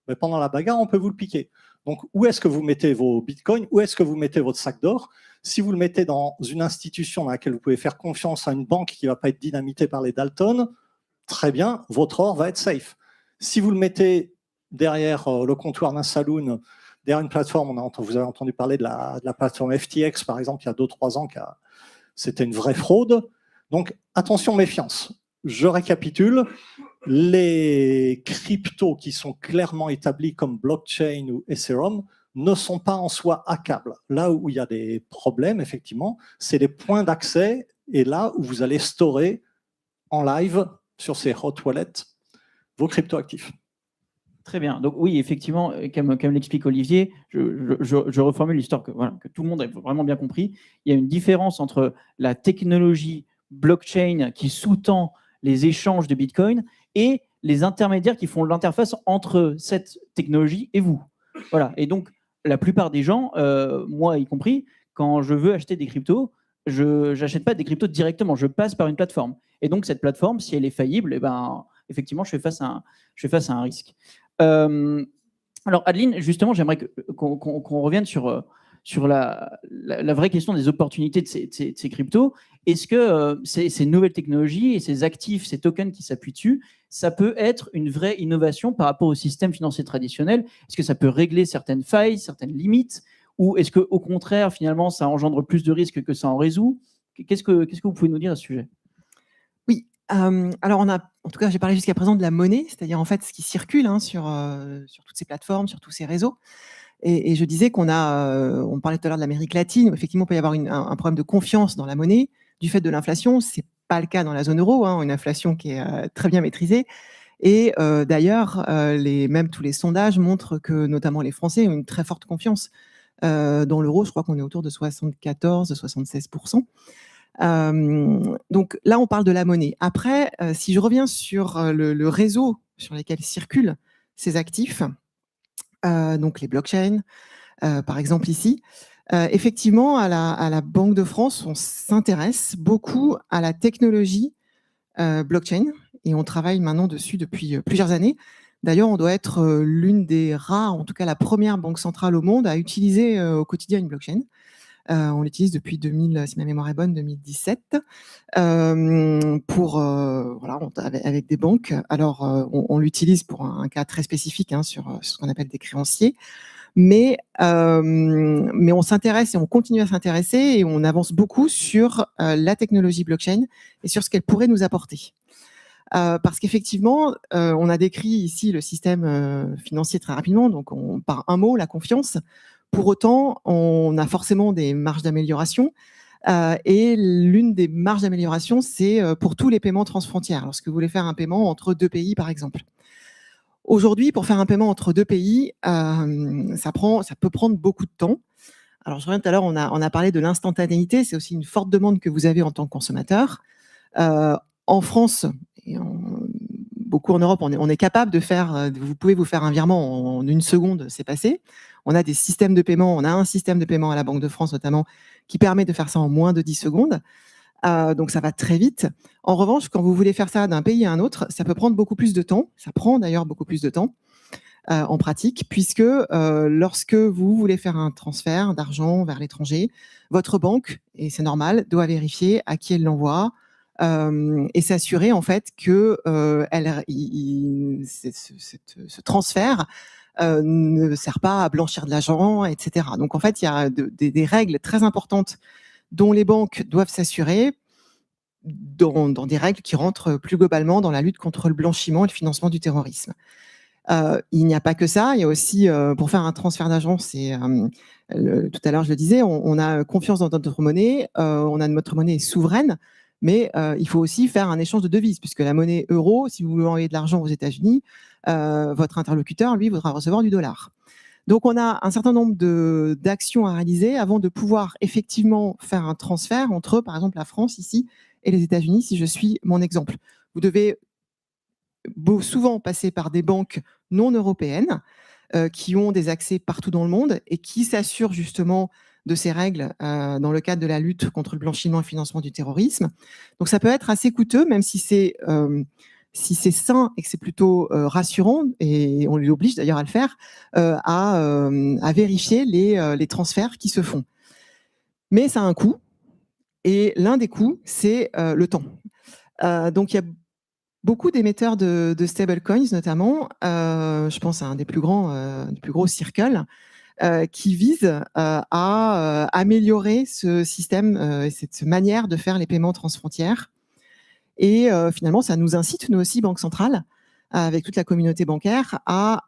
[SPEAKER 3] mais pendant la bagarre, on peut vous le piquer. Donc où est-ce que vous mettez vos bitcoins? Où est-ce que vous mettez votre sac d'or? Si vous le mettez dans une institution dans laquelle vous pouvez faire confiance à une banque qui ne va pas être dynamitée par les Dalton, très bien, votre or va être safe. Si vous le mettez derrière le comptoir d'un saloon, derrière une plateforme, vous avez entendu parler de la plateforme FTX, par exemple, il y a 2-3 ans, c'était une vraie fraude. Donc, attention, méfiance. Je récapitule. Les cryptos qui sont clairement établis comme blockchain ou Ethereum ne sont pas en soi hackables. Là où il y a des problèmes, effectivement, c'est les points d'accès et là où vous allez storer en live sur ces hot wallets vos cryptoactifs.
[SPEAKER 2] Très bien. Donc oui, effectivement, comme l'explique Olivier, je reformule l'histoire que tout le monde ait vraiment bien compris. Il y a une différence entre la technologie blockchain qui sous-tend les échanges de Bitcoin et les intermédiaires qui font l'interface entre cette technologie et vous. Voilà. Et donc, la plupart des gens, moi y compris, quand je veux acheter des cryptos, je n'achète pas des cryptos directement, je passe par une plateforme. Et donc, cette plateforme, si elle est faillible, eh ben, effectivement, je fais face à un risque. Alors, Adeline, justement, j'aimerais qu'on revienne sur la vraie question des opportunités de ces cryptos. Est-ce que ces nouvelles technologies et ces actifs, ces tokens qui s'appuient dessus, ça peut être une vraie innovation par rapport au système financier traditionnel? Est-ce que ça peut régler certaines failles, certaines limites? Ou est-ce qu'au contraire, finalement, ça engendre plus de risques que ça en résout? Qu'est-ce que vous pouvez nous dire à ce sujet?
[SPEAKER 4] Oui, alors en tout cas, j'ai parlé jusqu'à présent de la monnaie, c'est-à-dire en fait ce qui circule sur toutes ces plateformes, sur tous ces réseaux. Et je disais qu'on on parlait tout à l'heure de l'Amérique latine, où effectivement, il peut y avoir un problème de confiance dans la monnaie du fait de l'inflation. C'est pas le cas dans la zone euro, hein, une inflation qui est très bien maîtrisée. Et d'ailleurs, même tous les sondages montrent que notamment les Français ont une très forte confiance dans l'euro. Je crois qu'on est autour de 74-76%. Donc là, on parle de la monnaie. Après, si je reviens sur le réseau sur lequel circulent ces actifs, donc les blockchains, par exemple ici, effectivement, à la Banque de France, on s'intéresse beaucoup à la technologie blockchain et on travaille maintenant dessus depuis plusieurs années. D'ailleurs, on doit être l'une des rares, en tout cas la première banque centrale au monde à utiliser au quotidien une blockchain. On l'utilise depuis 2000, si ma mémoire est bonne, 2017, avec des banques. Alors, on l'utilise pour un cas très spécifique sur ce qu'on appelle des créanciers. Mais on s'intéresse et on continue à s'intéresser et on avance beaucoup sur la technologie blockchain et sur ce qu'elle pourrait nous apporter. Parce qu'effectivement, on a décrit ici le système financier très rapidement, donc par un mot, la confiance. Pour autant, on a forcément des marges d'amélioration. Et l'une des marges d'amélioration, c'est pour tous les paiements transfrontières, lorsque vous voulez faire un paiement entre deux pays, par exemple. Aujourd'hui, pour faire un paiement entre deux pays, ça peut prendre beaucoup de temps. Alors, je reviens tout à l'heure, on a parlé de l'instantanéité. C'est aussi une forte demande que vous avez en tant que consommateur. En France, et beaucoup en Europe, on est capable de faire, vous pouvez vous faire un virement en une seconde, c'est passé. On a des systèmes de paiement, on a un système de paiement à la Banque de France notamment, qui permet de faire ça en moins de 10 secondes. Donc ça va très vite. En revanche, quand vous voulez faire ça d'un pays à un autre, ça peut prendre beaucoup plus de temps. Ça prend d'ailleurs beaucoup plus de temps en pratique, puisque lorsque vous voulez faire un transfert d'argent vers l'étranger, votre banque, et c'est normal, doit vérifier à qui elle l'envoie et s'assurer en fait que ce transfert ne sert pas à blanchir de l'argent, etc. Donc en fait, il y a des règles très importantes dont les banques doivent s'assurer dans des règles qui rentrent plus globalement dans la lutte contre le blanchiment et le financement du terrorisme. Il n'y a pas que ça, il y a aussi, pour faire un transfert d'argent, tout à l'heure je le disais, on a confiance dans notre monnaie, notre monnaie est souveraine, mais il faut aussi faire un échange de devises, puisque la monnaie euro, si vous voulez envoyer de l'argent aux États-Unis, votre interlocuteur, lui, voudra recevoir du dollar. Donc, on a un certain nombre d'actions à réaliser avant de pouvoir effectivement faire un transfert entre, par exemple, la France ici et les États-Unis, si je suis mon exemple. Vous devez souvent passer par des banques non européennes qui ont des accès partout dans le monde et qui s'assurent justement de ces règles dans le cadre de la lutte contre le blanchiment et le financement du terrorisme. Donc, ça peut être assez coûteux, même si c'est sain et que c'est plutôt rassurant, et on lui oblige d'ailleurs à le faire, à vérifier les transferts qui se font. Mais ça a un coût, et l'un des coûts, c'est le temps. Donc, il y a beaucoup d'émetteurs de stablecoins, notamment, je pense à un des plus gros Circle, qui vise à améliorer ce système et cette manière de faire les paiements transfrontières. Et finalement, ça nous incite, nous aussi, Banque Centrale, avec toute la communauté bancaire, à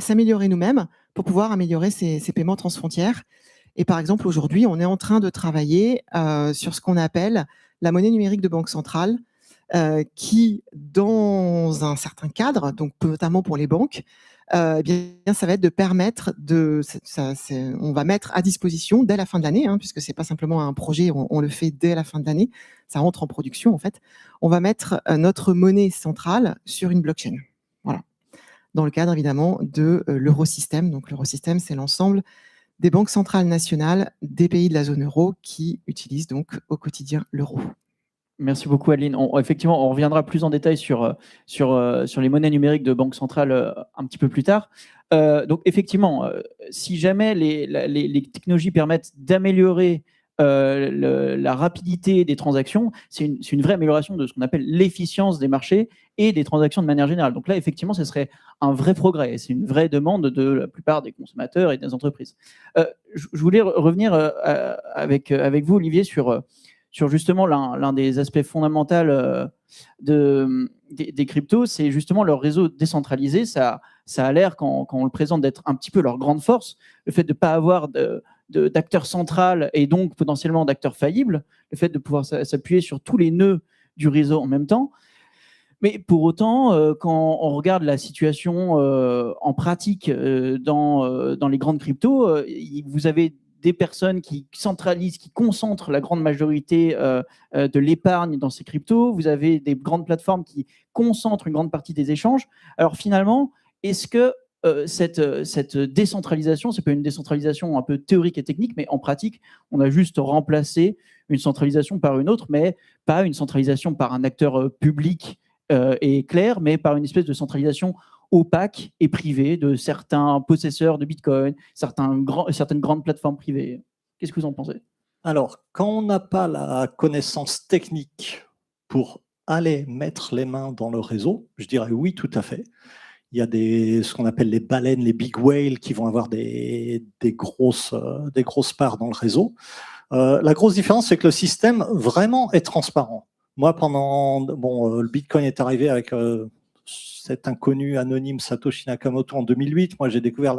[SPEAKER 4] s'améliorer nous-mêmes pour pouvoir améliorer ces paiements transfrontières. Et par exemple, aujourd'hui, on est en train de travailler sur ce qu'on appelle la monnaie numérique de Banque Centrale, qui, dans un certain cadre, donc notamment pour les banques, eh bien, ça va être de permettre on va mettre à disposition dès la fin de l'année, puisque c'est pas simplement un projet, on le fait dès la fin de l'année, ça rentre en production en fait. On va mettre notre monnaie centrale sur une blockchain. Voilà. Dans le cadre évidemment de l'Eurosystème. Donc l'Eurosystème, c'est l'ensemble des banques centrales nationales des pays de la zone euro qui utilisent donc au quotidien l'euro.
[SPEAKER 2] Merci beaucoup, Adeline. Effectivement, on reviendra plus en détail sur les monnaies numériques de banque centrale un petit peu plus tard. Donc, effectivement, si jamais les technologies permettent d'améliorer la rapidité des transactions, c'est une vraie amélioration de ce qu'on appelle l'efficience des marchés et des transactions de manière générale. Donc là, effectivement, ce serait un vrai progrès. C'est une vraie demande de la plupart des consommateurs et des entreprises. Je voulais revenir avec vous, Olivier, sur justement l'un des aspects fondamentaux de des cryptos, c'est justement leur réseau décentralisé. Ça a l'air, quand on le présente, d'être un petit peu leur grande force. Le fait de ne pas avoir d'acteur central et donc potentiellement d'acteur faillible, le fait de pouvoir s'appuyer sur tous les nœuds du réseau en même temps. Mais pour autant, quand on regarde la situation en pratique dans les grandes cryptos, vous avez des personnes qui centralisent, qui concentrent la grande majorité de l'épargne dans ces cryptos. Vous avez des grandes plateformes qui concentrent une grande partie des échanges. Alors finalement, est-ce que cette décentralisation, c'est pas une décentralisation un peu théorique et technique, mais en pratique, on a juste remplacé une centralisation par une autre, mais pas une centralisation par un acteur public et clair, mais par une espèce de centralisation opaque et privée de certains possesseurs de Bitcoin, certaines grandes plateformes privées. Qu'est-ce que vous en pensez?
[SPEAKER 3] Alors, quand on n'a pas la connaissance technique pour aller mettre les mains dans le réseau, je dirais oui, tout à fait. Il y a ce qu'on appelle les baleines, les big whales, qui vont avoir des grosses parts dans le réseau. La grosse différence, c'est que le système vraiment est transparent. Moi, le Bitcoin est arrivé avec cet inconnu anonyme Satoshi Nakamoto en 2008. Moi, j'ai découvert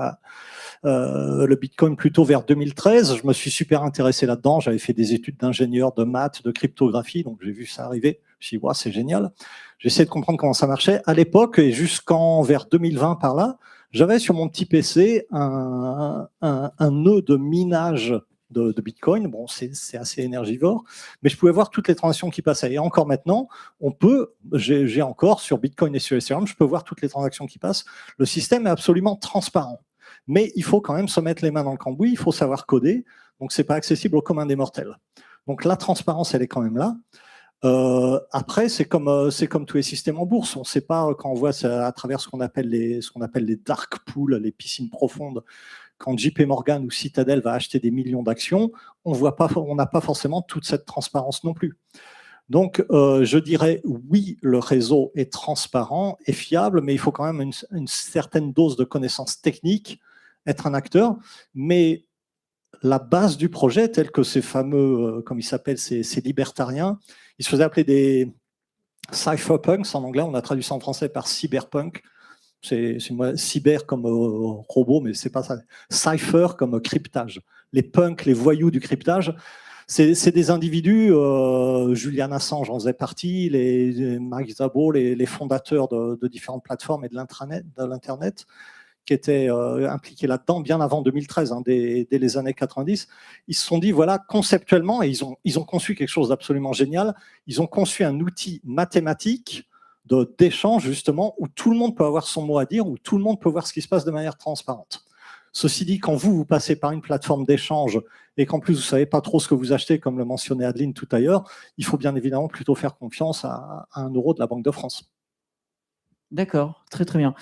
[SPEAKER 3] le Bitcoin plutôt vers 2013. Je me suis super intéressé là-dedans. J'avais fait des études d'ingénieur, de maths, de cryptographie, donc j'ai vu ça arriver. Je me suis dit, wow, c'est génial. J'ai essayé de comprendre comment ça marchait. À l'époque, et vers 2020 par là, j'avais sur mon petit PC un nœud de minage de Bitcoin. Bon, c'est assez énergivore, mais je pouvais voir toutes les transactions qui passaient. Et encore maintenant, j'ai encore sur Bitcoin et sur Ethereum, je peux voir toutes les transactions qui passent. Le système est absolument transparent. Mais il faut quand même se mettre les mains dans le cambouis, il faut savoir coder, donc c'est pas accessible au commun des mortels. Donc la transparence, elle est quand même là. Après, c'est comme tous les systèmes en bourse. On ne sait pas, quand on voit ça à travers ce qu'on appelle les dark pools, les piscines profondes, quand JP Morgan ou Citadel va acheter des millions d'actions, on n'a pas forcément toute cette transparence non plus. Donc, je dirais oui, le réseau est transparent et fiable, mais il faut quand même une certaine dose de connaissances techniques, être un acteur. Mais la base du projet, tel que ces fameux, comme ils s'appellent, ces libertariens, ils se faisaient appeler des cypherpunks en anglais, on a traduit ça en français par cyberpunk. C'est cyber comme robot, mais c'est pas ça. Cypher comme cryptage. Les punks, les voyous du cryptage, c'est des individus, Julian Assange en faisait partie, les Mike Szabo, les fondateurs de différentes plateformes et de l'Internet, qui étaient impliqués là-dedans bien avant 2013, dès les années 90. Ils se sont dit, voilà, conceptuellement, et ils ont conçu quelque chose d'absolument génial, ils ont conçu un outil mathématique d'échange, justement, où tout le monde peut avoir son mot à dire, où tout le monde peut voir ce qui se passe de manière transparente. Ceci dit, quand vous passez par une plateforme d'échange et qu'en plus vous ne savez pas trop ce que vous achetez, comme le mentionnait Adeline tout à l'heure, il faut bien évidemment plutôt faire confiance à un euro de la Banque de France.
[SPEAKER 2] D'accord, très très bien.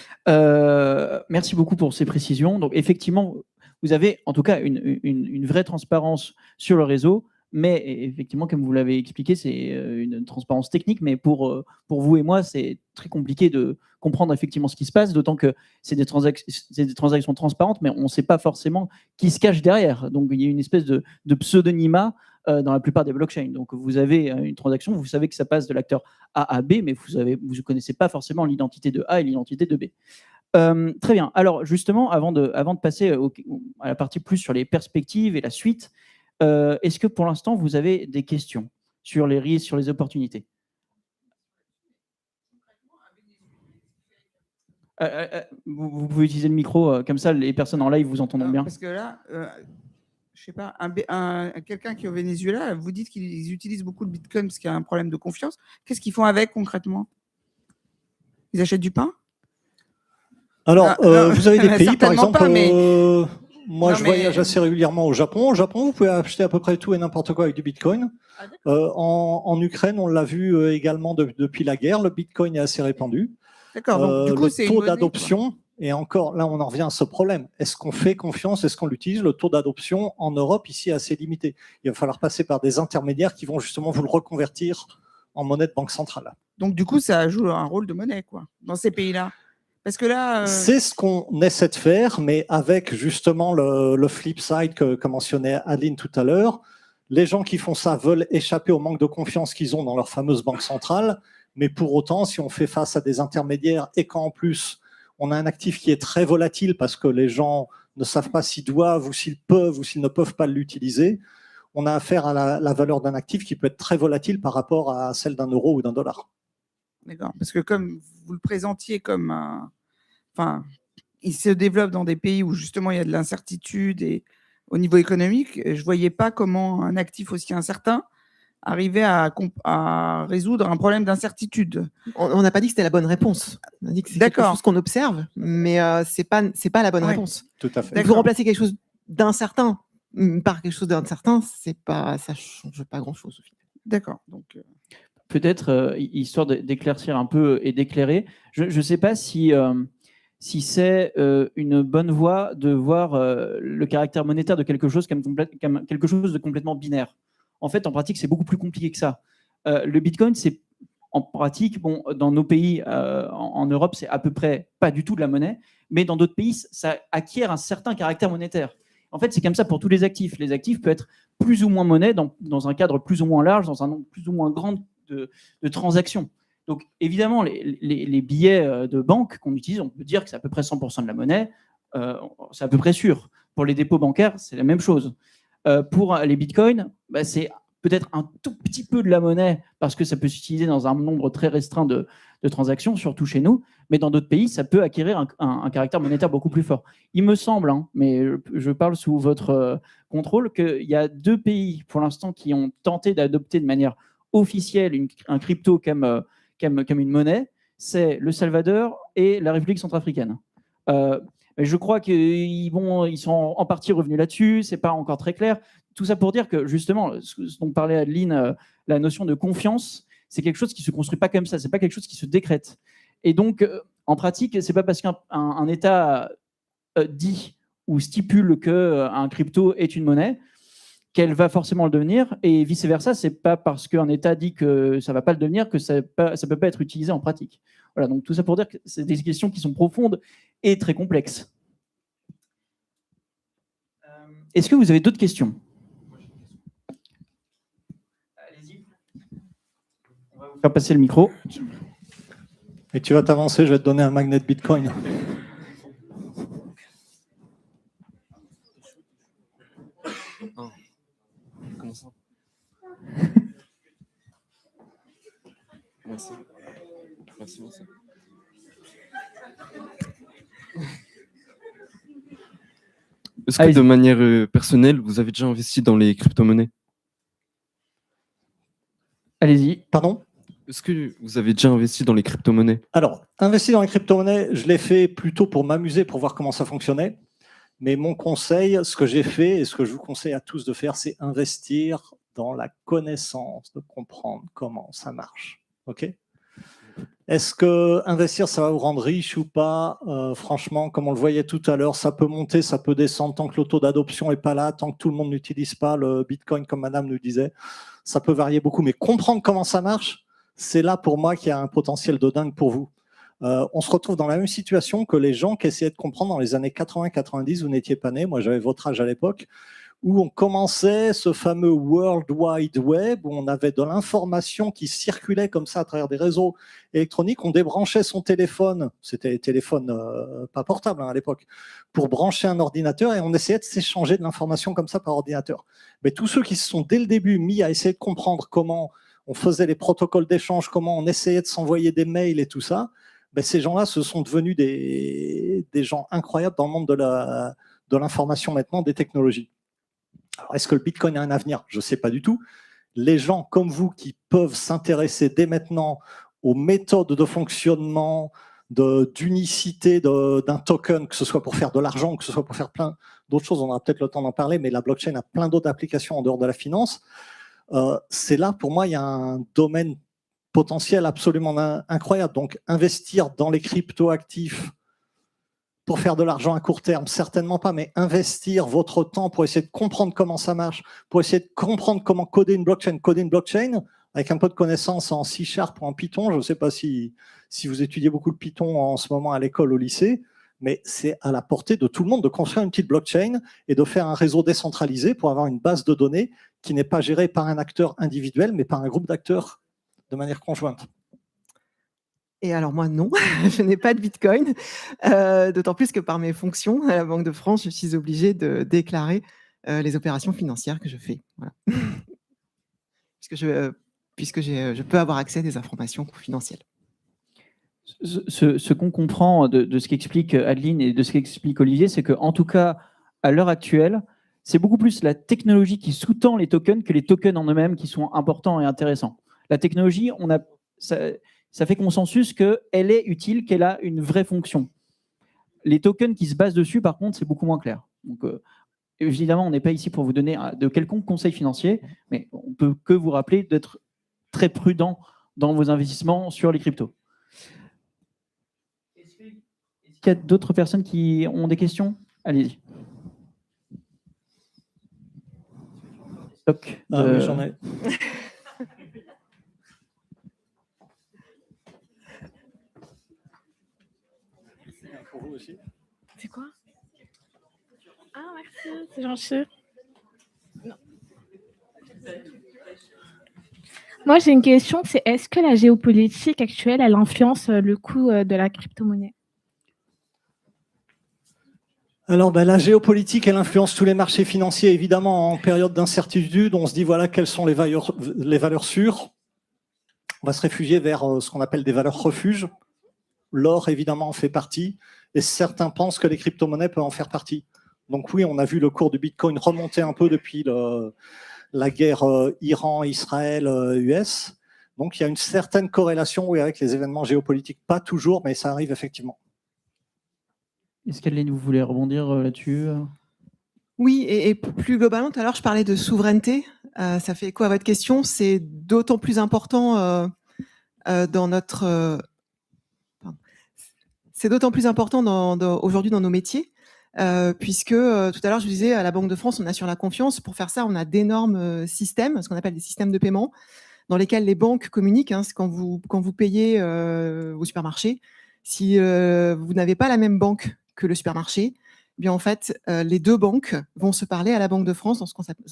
[SPEAKER 2] Merci beaucoup pour ces précisions. Donc effectivement, vous avez en tout cas une vraie transparence sur le réseau, mais effectivement, comme vous l'avez expliqué, c'est une transparence technique, mais pour vous et moi, c'est très compliqué de comprendre effectivement ce qui se passe, d'autant que c'est des transactions transparentes, mais on ne sait pas forcément qui se cache derrière. Donc il y a une espèce de pseudonymat dans la plupart des blockchains. Donc vous avez une transaction, vous savez que ça passe de l'acteur A à B, mais vous ne connaissez pas forcément l'identité de A et l'identité de B. Très bien. Alors justement, avant de passer à la partie plus sur les perspectives et la suite, est-ce que pour l'instant, vous avez des questions sur les risques, sur les opportunités? Vous pouvez utiliser le micro, comme ça les personnes en live vous entendront bien.
[SPEAKER 5] Parce que là, je sais pas, quelqu'un qui est au Venezuela, vous dites qu'ils utilisent beaucoup le Bitcoin parce qu'il y a un problème de confiance. Qu'est-ce qu'ils font avec concrètement? Ils achètent du pain?
[SPEAKER 3] Alors, vous avez des pays, par exemple, moi
[SPEAKER 5] non,
[SPEAKER 3] je voyage assez régulièrement au Japon. Au Japon, vous pouvez acheter à peu près tout et n'importe quoi avec du Bitcoin. En Ukraine, on l'a vu également depuis la guerre, le Bitcoin est assez répandu.
[SPEAKER 5] D'accord, donc du coup,
[SPEAKER 3] le taux d'adoption, et encore, là on en revient à ce problème. Est-ce qu'on fait confiance? Est-ce qu'on l'utilise? Le taux d'adoption en Europe, ici, est assez limité. Il va falloir passer par des intermédiaires qui vont justement vous le reconvertir en monnaie de banque centrale.
[SPEAKER 5] Donc du coup, ça joue un rôle de monnaie, quoi, dans ces pays-là. Parce que là,
[SPEAKER 3] c'est ce qu'on essaie de faire, mais avec justement le flip side que mentionnait Adeline tout à l'heure. Les gens qui font ça veulent échapper au manque de confiance qu'ils ont dans leur fameuse banque centrale, Mais pour autant, si on fait face à des intermédiaires et qu'en plus, on a un actif qui est très volatile parce que les gens ne savent pas s'ils doivent ou s'ils peuvent ou s'ils ne peuvent pas l'utiliser, on a affaire à la valeur d'un actif qui peut être très volatile par rapport à celle d'un euro ou d'un dollar.
[SPEAKER 5] D'accord. Parce que comme vous le présentiez comme un... Enfin, il se développe dans des pays où justement il y a de l'incertitude et au niveau économique, je ne voyais pas comment un actif aussi incertain arrivait à résoudre un problème d'incertitude.
[SPEAKER 4] On n'a pas dit que c'était la bonne réponse. On a dit que c'est quelque
[SPEAKER 5] D'accord.
[SPEAKER 4] chose qu'on observe, mais c'est pas la bonne
[SPEAKER 5] Ouais.
[SPEAKER 4] réponse.
[SPEAKER 3] Tout à fait.
[SPEAKER 5] D'accord.
[SPEAKER 4] Vous remplacer quelque chose d'incertain par quelque chose d'incertain, ça change pas grand-chose au final.
[SPEAKER 5] D'accord. Donc,
[SPEAKER 2] Peut-être, histoire d'éclaircir un peu et d'éclairer, je ne sais pas si c'est une bonne voie de voir le caractère monétaire de quelque chose comme quelque chose de complètement binaire. En fait, en pratique, c'est beaucoup plus compliqué que ça. Le Bitcoin, c'est en pratique, bon, dans nos pays, en Europe, c'est à peu près pas du tout de la monnaie, mais dans d'autres pays, ça acquiert un certain caractère monétaire. En fait, c'est comme ça pour tous les actifs. Les actifs peuvent être plus ou moins monnaie dans un cadre plus ou moins large, dans un nombre plus ou moins grand de transactions. Donc, évidemment, les billets de banque qu'on utilise, on peut dire que c'est à peu près 100% de la monnaie. C'est à peu près sûr. Pour les dépôts bancaires, c'est la même chose. Pour les bitcoins, c'est peut-être un tout petit peu de la monnaie parce que ça peut s'utiliser dans un nombre très restreint de transactions, surtout chez nous. Mais dans d'autres pays, ça peut acquérir un caractère monétaire beaucoup plus fort. Il me semble, mais je parle sous votre contrôle, qu'il y a 2 pays pour l'instant qui ont tenté d'adopter de manière officielle un crypto comme une monnaie. C'est le Salvador et la République centrafricaine. Je crois qu'ils sont en partie revenus là-dessus, c'est pas encore très clair. Tout ça pour dire que justement, ce dont parlait Adeline, la notion de confiance, c'est quelque chose qui se construit pas comme ça, c'est pas quelque chose qui se décrète. Et donc, en pratique, c'est pas parce qu'un État dit ou stipule qu'un crypto est une monnaie qu'elle va forcément le devenir, et vice-versa, c'est pas parce qu'un État dit que ça va pas le devenir que ça peut pas être utilisé en pratique. Voilà, donc tout ça pour dire que c'est des questions qui sont profondes et très complexes. Est-ce que vous avez d'autres questions? Allez-y. On va vous faire passer le micro.
[SPEAKER 3] Et tu vas t'avancer, je vais te donner un magnet Bitcoin.
[SPEAKER 6] Comment ça? Merci. Merci. Est-ce que de manière personnelle, vous avez déjà investi dans les crypto-monnaies?
[SPEAKER 2] Allez-y.
[SPEAKER 3] Pardon?
[SPEAKER 6] Est-ce que vous avez déjà investi dans les crypto-monnaies?
[SPEAKER 3] Alors, investir dans les crypto-monnaies, je l'ai fait plutôt pour m'amuser, pour voir comment ça fonctionnait. Mais mon conseil, ce que j'ai fait et ce que je vous conseille à tous de faire, c'est investir dans la connaissance, de comprendre comment ça marche. Ok? Est-ce que investir, ça va vous rendre riche ou pas? Franchement, comme on le voyait tout à l'heure, ça peut monter, ça peut descendre tant que le taux d'adoption n'est pas là, tant que tout le monde n'utilise pas le Bitcoin, comme Madame nous disait. Ça peut varier beaucoup, mais comprendre comment ça marche, c'est là pour moi qu'il y a un potentiel de dingue pour vous. On se retrouve dans la même situation que les gens qui essayaient de comprendre dans les années 80-90, vous n'étiez pas nés, moi j'avais votre âge à l'époque, où on commençait ce fameux World Wide Web, où on avait de l'information qui circulait comme ça à travers des réseaux électroniques, on débranchait son téléphone, c'était les téléphones pas portables à l'époque, pour brancher un ordinateur et on essayait de s'échanger de l'information comme ça par ordinateur. Mais tous ceux qui se sont dès le début mis à essayer de comprendre comment on faisait les protocoles d'échange, comment on essayait de s'envoyer des mails et tout ça, ces gens-là, ce sont devenus des gens incroyables dans le monde de l'information maintenant, des technologies. Alors, est-ce que le Bitcoin a un avenir? Je ne sais pas du tout. Les gens comme vous qui peuvent s'intéresser dès maintenant aux méthodes de fonctionnement, d'unicité d'un token, que ce soit pour faire de l'argent, que ce soit pour faire plein d'autres choses, on aura peut-être le temps d'en parler, mais la blockchain a plein d'autres applications en dehors de la finance. C'est là, pour moi, il y a un domaine potentiel absolument incroyable. Donc, investir dans les crypto-actifs pour faire de l'argent à court terme, certainement pas, mais investir votre temps pour essayer de comprendre comment ça marche, pour essayer de comprendre comment coder une blockchain. Coder une blockchain, avec un peu de connaissances en C# ou en Python, je ne sais pas si vous étudiez beaucoup le Python en ce moment à l'école, au lycée, mais c'est à la portée de tout le monde de construire une petite blockchain et de faire un réseau décentralisé pour avoir une base de données qui n'est pas gérée par un acteur individuel, mais par un groupe d'acteurs de manière conjointe.
[SPEAKER 4] Et alors moi, non, je n'ai pas de Bitcoin, d'autant plus que par mes fonctions à la Banque de France, je suis obligée de déclarer les opérations financières que je fais. Voilà. Puisque je peux avoir accès à des informations confidentielles.
[SPEAKER 2] Ce qu'on comprend de ce qu'explique Adeline et de ce qu'explique Olivier, c'est qu'en tout cas, à l'heure actuelle, c'est beaucoup plus la technologie qui sous-tend les tokens que les tokens en eux-mêmes qui sont importants et intéressants. La technologie, ça fait consensus qu'elle est utile, qu'elle a une vraie fonction. Les tokens qui se basent dessus, par contre, c'est beaucoup moins clair. Donc, évidemment, on n'est pas ici pour vous donner de quelconque conseil financier, mais on ne peut que vous rappeler d'être très prudent dans vos investissements sur les cryptos. Est-ce qu'il y a d'autres personnes qui ont des questions? Allez-y.
[SPEAKER 3] Oui, j'en ai. Pour vous aussi.
[SPEAKER 7] C'est quoi? Ah, merci, c'est gentil. Non. Moi, j'ai une question, c'est est-ce que la géopolitique actuelle, elle influence le coût de la crypto-monnaie?
[SPEAKER 3] Alors, la géopolitique, elle influence tous les marchés financiers, évidemment, en période d'incertitude. On se dit, voilà, quelles sont les valeurs sûres. On va se réfugier vers ce qu'on appelle des valeurs refuges. L'or, évidemment, en fait partie. Et certains pensent que les crypto-monnaies peuvent en faire partie. Donc oui, on a vu le cours du Bitcoin remonter un peu depuis la guerre Iran-Israël-US. Donc il y a une certaine corrélation avec les événements géopolitiques. Pas toujours, mais ça arrive effectivement.
[SPEAKER 2] Est-ce qu'Adeline, vous voulez rebondir là-dessus?
[SPEAKER 4] Oui, et plus globalement, tout à l'heure, je parlais de souveraineté. Ça fait écho à votre question. C'est d'autant plus important dans notre... c'est d'autant plus important aujourd'hui dans nos métiers, puisque tout à l'heure, je vous disais, à la Banque de France, on assure la confiance. Pour faire ça, on a d'énormes systèmes, ce qu'on appelle des systèmes de paiement, dans lesquels les banques communiquent. Quand vous payez au supermarché, si vous n'avez pas la même banque que le supermarché, eh bien en fait, les deux banques vont se parler à la Banque de France dans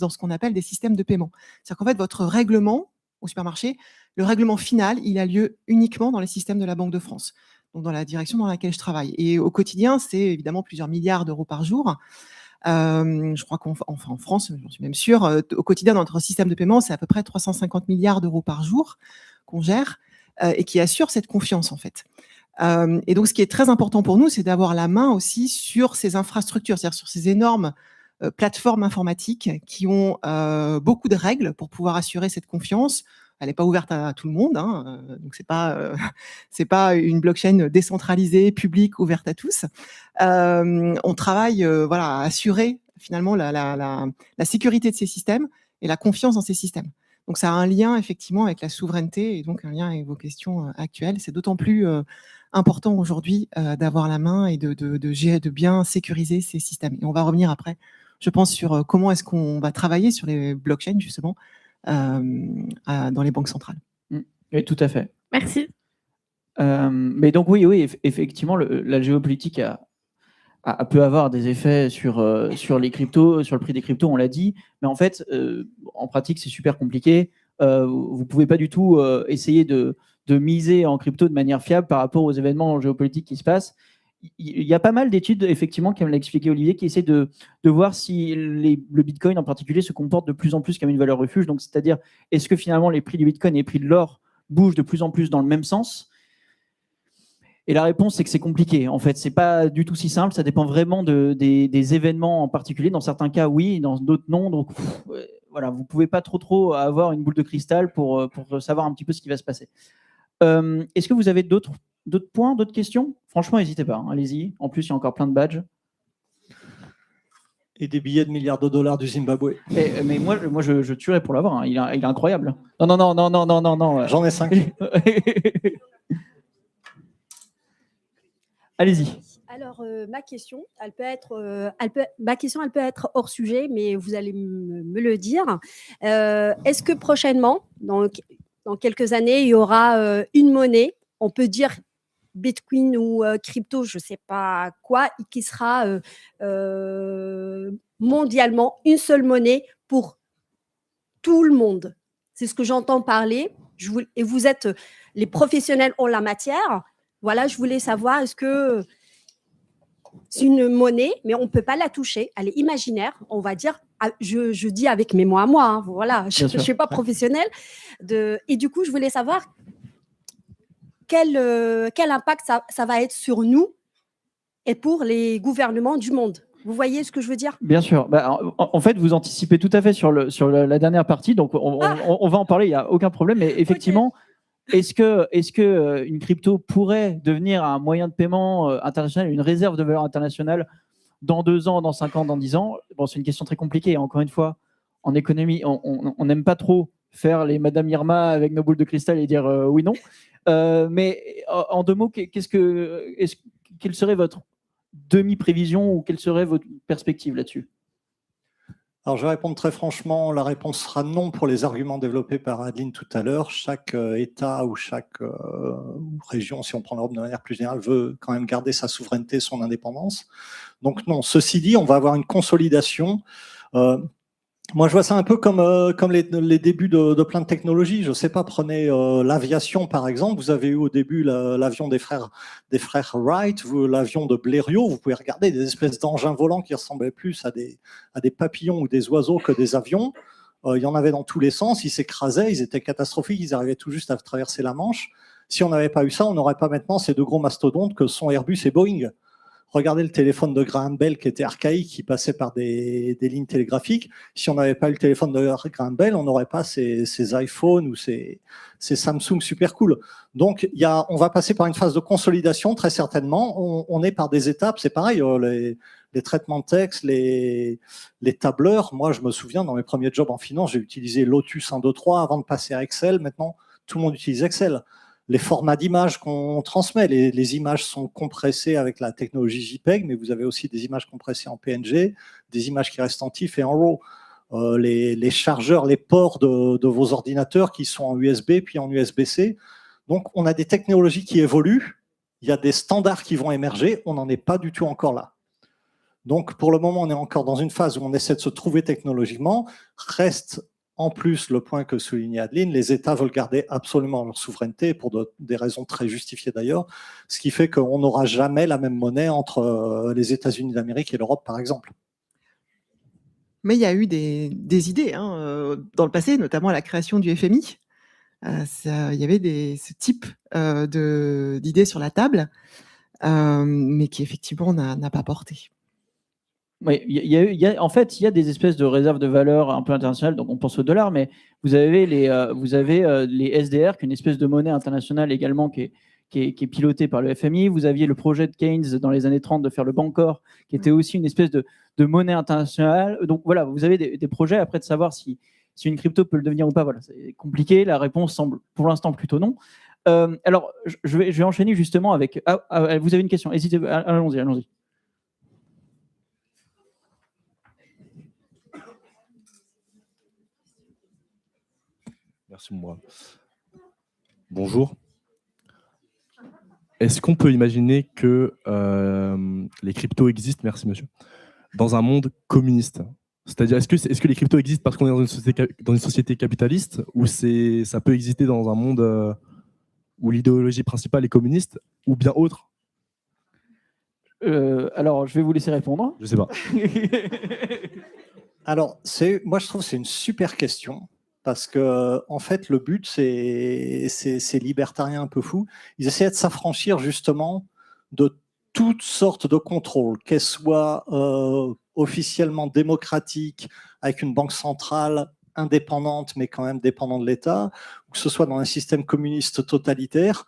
[SPEAKER 4] ce qu'on appelle des systèmes de paiement. C'est-à-dire qu'en fait, votre règlement au supermarché, le règlement final, il a lieu uniquement dans les systèmes de la Banque de France, donc dans la direction dans laquelle je travaille. Et au quotidien, c'est évidemment plusieurs milliards d'euros par jour. Je crois en France, j'en suis même sûre, au quotidien, dans notre système de paiement, c'est à peu près 350 milliards d'euros par jour qu'on gère et qui assure cette confiance, en fait. Et donc, ce qui est très important pour nous, c'est d'avoir la main aussi sur ces infrastructures, c'est-à-dire sur ces énormes plateformes informatiques qui ont beaucoup de règles pour pouvoir assurer cette confiance. Elle n'est pas ouverte à tout le monde, donc c'est pas une blockchain décentralisée, publique, ouverte à tous. On travaille à assurer finalement la sécurité de ces systèmes et la confiance dans ces systèmes. Donc ça a un lien effectivement avec la souveraineté et donc un lien avec vos questions actuelles. C'est d'autant plus important aujourd'hui d'avoir la main et de bien sécuriser ces systèmes. Et on va revenir après, je pense, sur comment est-ce qu'on va travailler sur les blockchains justement dans les banques centrales.
[SPEAKER 2] Oui, tout à fait.
[SPEAKER 7] Merci.
[SPEAKER 2] Mais donc oui, effectivement, la géopolitique peut avoir des effets sur les cryptos, sur le prix des cryptos, on l'a dit. Mais en fait, en pratique, c'est super compliqué. Vous ne pouvez pas du tout essayer de miser en crypto de manière fiable par rapport aux événements géopolitiques qui se passent. Il y a pas mal d'études, effectivement, comme l'a expliqué Olivier, qui essaient de voir si le Bitcoin en particulier se comporte de plus en plus comme une valeur refuge. Donc, c'est-à-dire, est-ce que finalement les prix du Bitcoin et les prix de l'or bougent de plus en plus dans le même sens? Et la réponse, c'est que c'est compliqué. En fait, c'est pas du tout si simple. Ça dépend vraiment des événements en particulier. Dans certains cas, oui, dans d'autres, non. Donc, voilà, vous pouvez pas trop avoir une boule de cristal pour savoir un petit peu ce qui va se passer. Est-ce que vous avez d'autres points, d'autres questions? Franchement, n'hésitez pas. Allez-y. En plus, il y a encore plein de badges.
[SPEAKER 3] Et des billets de milliards de dollars du Zimbabwe.
[SPEAKER 2] Mais moi je tuerais pour l'avoir. Il est incroyable. Non.
[SPEAKER 3] J'en ai 5.
[SPEAKER 2] Allez-y.
[SPEAKER 8] Alors, ma question, elle peut être hors sujet, mais vous allez me le dire. Est-ce que prochainement, dans quelques années, il y aura une monnaie, on peut dire Bitcoin ou crypto, je ne sais pas quoi, qui sera mondialement une seule monnaie pour tout le monde? C'est ce que j'entends parler. Et vous êtes les professionnels en la matière. Voilà, je voulais savoir, est-ce que c'est une monnaie, mais on ne peut pas la toucher, elle est imaginaire, on va dire, je dis avec mes mots à moi, hein, voilà, je ne suis pas professionnelle. Et du coup, je voulais savoir quel impact ça va être sur nous et pour les gouvernements du monde. Vous voyez ce que je veux dire?
[SPEAKER 2] Bien sûr. Bah, en fait, vous anticipez tout à fait sur la dernière partie, donc on va en parler, il n'y a aucun problème. Mais effectivement, est-ce que une crypto pourrait devenir un moyen de paiement international, une réserve de valeur internationale dans 2 ans, dans 5 ans, dans 10 ans? Bon, c'est une question très compliquée. Encore une fois, en économie, on n'aime pas trop faire les Madame Irma avec nos boules de cristal et dire oui, non. Mais en 2 mots, quelle serait votre demi-prévision ou quelle serait votre perspective là-dessus?
[SPEAKER 3] Alors, je vais répondre très franchement. La réponse sera non pour les arguments développés par Adeline tout à l'heure. Chaque État ou chaque région, si on prend l'Europe de manière plus générale, veut quand même garder sa souveraineté, son indépendance. Donc non, ceci dit, on va avoir une consolidation. Moi, je vois ça un peu comme les débuts de plein de technologies. Je ne sais pas, prenez l'aviation, par exemple. Vous avez eu au début l'avion des frères Wright, l'avion de Blériot. Vous pouvez regarder des espèces d'engins volants qui ressemblaient plus à des papillons ou des oiseaux que des avions. Il y en avait dans tous les sens. Ils s'écrasaient, ils étaient catastrophiques. Ils arrivaient tout juste à traverser la Manche. Si on n'avait pas eu ça, on n'aurait pas maintenant ces 2 gros mastodontes que sont Airbus et Boeing. Regardez le téléphone de Graham Bell qui était archaïque, qui passait par des lignes télégraphiques. Si on n'avait pas eu le téléphone de Graham Bell, on n'aurait pas ces iPhones ou ces Samsung super cool. Donc, on va passer par une phase de consolidation, très certainement. On est par des étapes, c'est pareil, les traitements de texte, les tableurs. Moi, je me souviens, dans mes premiers jobs en finance, j'ai utilisé Lotus 1, 2, 3 avant de passer à Excel. Maintenant, tout le monde utilise Excel. Les formats d'images qu'on transmet, les images sont compressées avec la technologie JPEG, mais vous avez aussi des images compressées en PNG, des images qui restent en TIFF et en RAW. Les chargeurs, les ports de vos ordinateurs qui sont en USB puis en USB-C. Donc, on a des technologies qui évoluent, il y a des standards qui vont émerger, on n'en est pas du tout encore là. Donc, pour le moment, on est encore dans une phase où on essaie de se trouver technologiquement. Reste en plus le point que soulignait Adeline, les États veulent garder absolument leur souveraineté pour des raisons très justifiées d'ailleurs, ce qui fait qu'on n'aura jamais la même monnaie entre les États-Unis d'Amérique et l'Europe, par exemple.
[SPEAKER 4] Mais il y a eu des idées dans le passé, notamment à la création du FMI. Il y avait ce type d'idées sur la table, mais qui effectivement n'a pas porté.
[SPEAKER 2] Oui, en fait, il y a des espèces de réserves de valeur un peu internationales, donc on pense au dollar, mais vous avez les SDR, qui est une espèce de monnaie internationale également qui est pilotée par le FMI. Vous aviez le projet de Keynes dans les années 30 de faire le Bancor, qui était aussi une espèce de monnaie internationale. Donc voilà, vous avez des projets. Après, de savoir si une crypto peut le devenir ou pas, voilà, c'est compliqué. La réponse semble pour l'instant plutôt non. Alors, je vais enchaîner justement avec... vous avez une question, hésitez, allons-y.
[SPEAKER 9] Merci, moi. Bonjour. Est-ce qu'on peut imaginer que les cryptos existent, merci monsieur, dans un monde communiste? C'est-à-dire, est-ce que les cryptos existent parce qu'on est dans une société capitaliste, ou ça peut exister dans un monde où l'idéologie principale est communiste, ou bien autre?
[SPEAKER 2] Alors, je vais vous laisser répondre.
[SPEAKER 9] Je ne sais pas.
[SPEAKER 3] Alors, moi je trouve que c'est une super question. Parce que, en fait, le but, c'est ces libertariens un peu fous. Ils essaient de s'affranchir justement de toutes sortes de contrôles, qu'elles soient officiellement démocratiques, avec une banque centrale indépendante, mais quand même dépendante de l'État, ou que ce soit dans un système communiste totalitaire.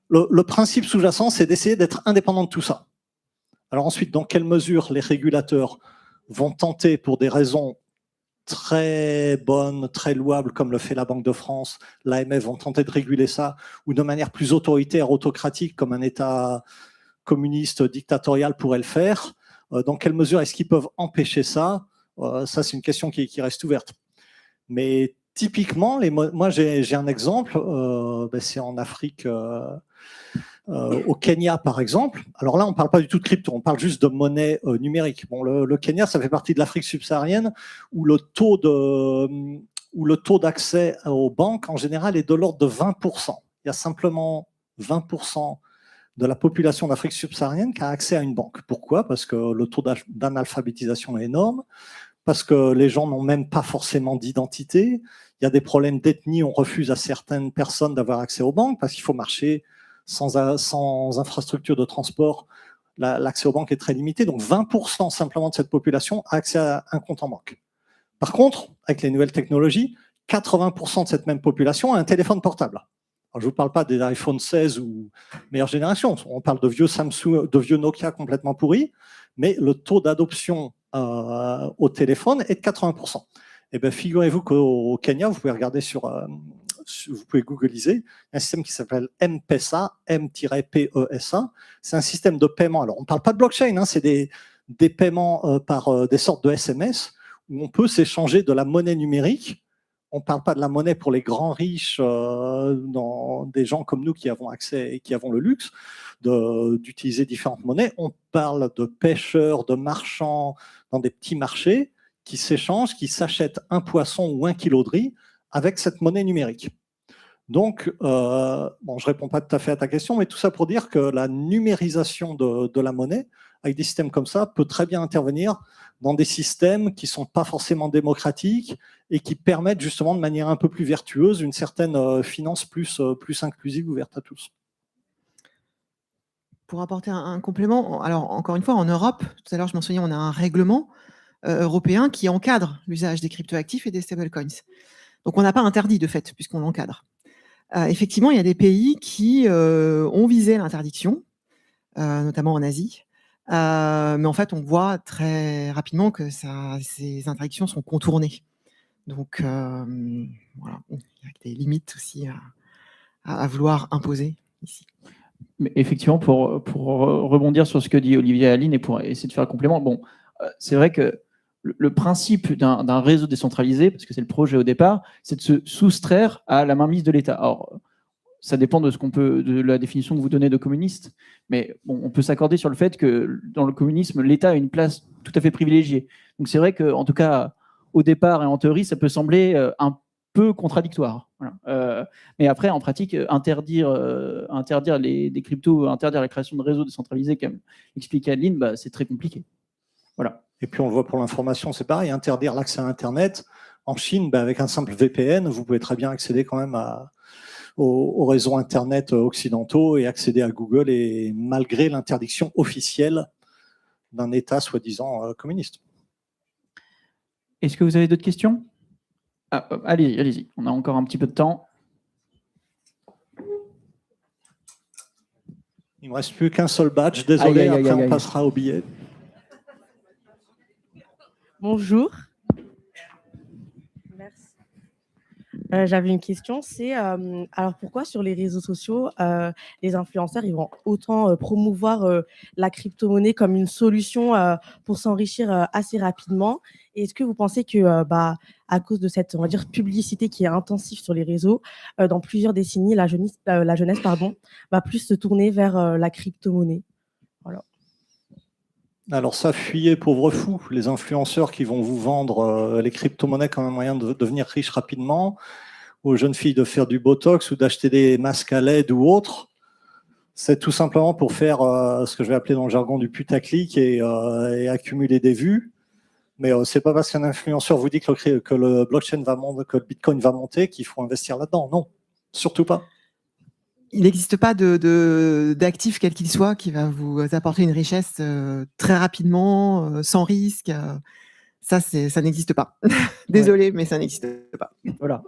[SPEAKER 3] Le principe sous-jacent, c'est d'essayer d'être indépendant de tout ça. Alors ensuite, dans quelle mesure les régulateurs vont tenter, pour des raisons très bonnes, très louables, comme le fait la Banque de France, l'AMF, vont tenter de réguler ça, ou de manière plus autoritaire, autocratique, comme un État communiste, dictatorial pourrait le faire. Dans quelle mesure est-ce qu'ils peuvent empêcher ça? Ça, c'est une question qui reste ouverte. Mais typiquement, moi j'ai un exemple, c'est en Afrique, au Kenya par exemple. Alors là, on ne parle pas du tout de crypto, on parle juste de monnaie numérique. Bon, le Kenya, ça fait partie de l'Afrique subsaharienne où le taux où le taux d'accès aux banques, en général, est de l'ordre de 20%. Il y a simplement 20% de la population d'Afrique subsaharienne qui a accès à une banque. Pourquoi? Parce que le taux d'analphabétisation est énorme, parce que les gens n'ont même pas forcément d'identité. Il y a des problèmes d'ethnie, on refuse à certaines personnes d'avoir accès aux banques, parce qu'il faut marcher sans infrastructure de transport. L'accès aux banques est très limité, donc 20% simplement de cette population a accès à un compte en banque. Par contre, avec les nouvelles technologies, 80% de cette même population a un téléphone portable. Alors, je ne vous parle pas des iPhone 16 ou meilleure génération, on parle de vieux Samsung, de vieux Nokia complètement pourris, mais le taux d'adoption au téléphone est de 80%. Et bien, figurez-vous qu'au Kenya, vous pouvez regarder vous pouvez googliser, un système qui s'appelle M-Pesa, M-PESA. C'est un système de paiement. Alors, on ne parle pas de blockchain, hein, c'est des paiements par des sortes de SMS où on peut s'échanger de la monnaie numérique. On ne parle pas de la monnaie pour les grands riches, des gens comme nous qui avons accès et qui avons le luxe d'utiliser différentes monnaies. On parle de pêcheurs, de marchands dans des petits marchés qui s'échangent, qui s'achètent un poisson ou un kilo de riz avec cette monnaie numérique. Donc, je ne réponds pas tout à fait à ta question, mais tout ça pour dire que la numérisation de la monnaie, avec des systèmes comme ça, peut très bien intervenir dans des systèmes qui ne sont pas forcément démocratiques et qui permettent justement de manière un peu plus vertueuse une certaine finance plus inclusive, ouverte à tous.
[SPEAKER 4] Pour apporter un complément, alors encore une fois, en Europe, tout à l'heure je mentionnais, on a un règlement européen qui encadre l'usage des cryptoactifs et des stablecoins. Donc on n'a pas interdit de fait, puisqu'on l'encadre. Effectivement, il y a des pays qui ont visé l'interdiction, notamment en Asie. Mais en fait, on voit très rapidement que ces interdictions sont contournées. Donc, voilà, il y a des limites aussi à vouloir imposer ici.
[SPEAKER 2] Mais effectivement, pour rebondir sur ce que dit Olivier et Aline et pour essayer de faire un complément, bon, c'est vrai que le principe d'un réseau décentralisé, parce que c'est le projet au départ, c'est de se soustraire à la mainmise de l'État. Alors, ça dépend de la définition que vous donnez de communiste, mais bon, on peut s'accorder sur le fait que dans le communisme, l'État a une place tout à fait privilégiée. Donc c'est vrai qu'en tout cas, au départ et en théorie, ça peut sembler un peu contradictoire. Voilà. Mais après, en pratique, interdire des cryptos, interdire la création de réseaux décentralisés, comme expliquait Adeline, bah, c'est très compliqué. Voilà.
[SPEAKER 3] Et puis on le voit pour l'information, c'est pareil, interdire l'accès à Internet. En Chine, bah, avec un simple VPN, vous pouvez très bien accéder quand même aux réseaux Internet occidentaux et accéder à Google, et malgré l'interdiction officielle d'un État soi-disant communiste.
[SPEAKER 2] Est-ce que vous avez d'autres questions? Allez-y, on a encore un petit peu de temps.
[SPEAKER 3] Il ne me reste plus qu'un seul badge, désolé, après on passera au billet.
[SPEAKER 10] Bonjour. Merci. J'avais une question, c'est alors pourquoi sur les réseaux sociaux, les influenceurs ils vont autant promouvoir la crypto-monnaie comme une solution pour s'enrichir assez rapidement? Et est-ce que vous pensez que à cause de cette, on va dire, publicité qui est intensive sur les réseaux, dans plusieurs décennies, la jeunesse va plus se tourner vers la crypto-monnaie? Voilà.
[SPEAKER 3] Alors ça, fuyez pauvres fous, les influenceurs qui vont vous vendre les crypto-monnaies comme un moyen de devenir riche rapidement, aux jeunes filles de faire du botox ou d'acheter des masques à LED ou autres. C'est tout simplement pour faire ce que je vais appeler dans le jargon du putaclic et accumuler des vues. Mais c'est pas parce qu'un influenceur vous dit que le blockchain va monter, que le Bitcoin va monter, qu'il faut investir là-dedans. Non, surtout pas.
[SPEAKER 4] Il n'existe pas d'actif quel qu'il soit qui va vous apporter une richesse très rapidement, sans risque. Ça n'existe pas. Désolé, mais ça n'existe pas.
[SPEAKER 2] Voilà,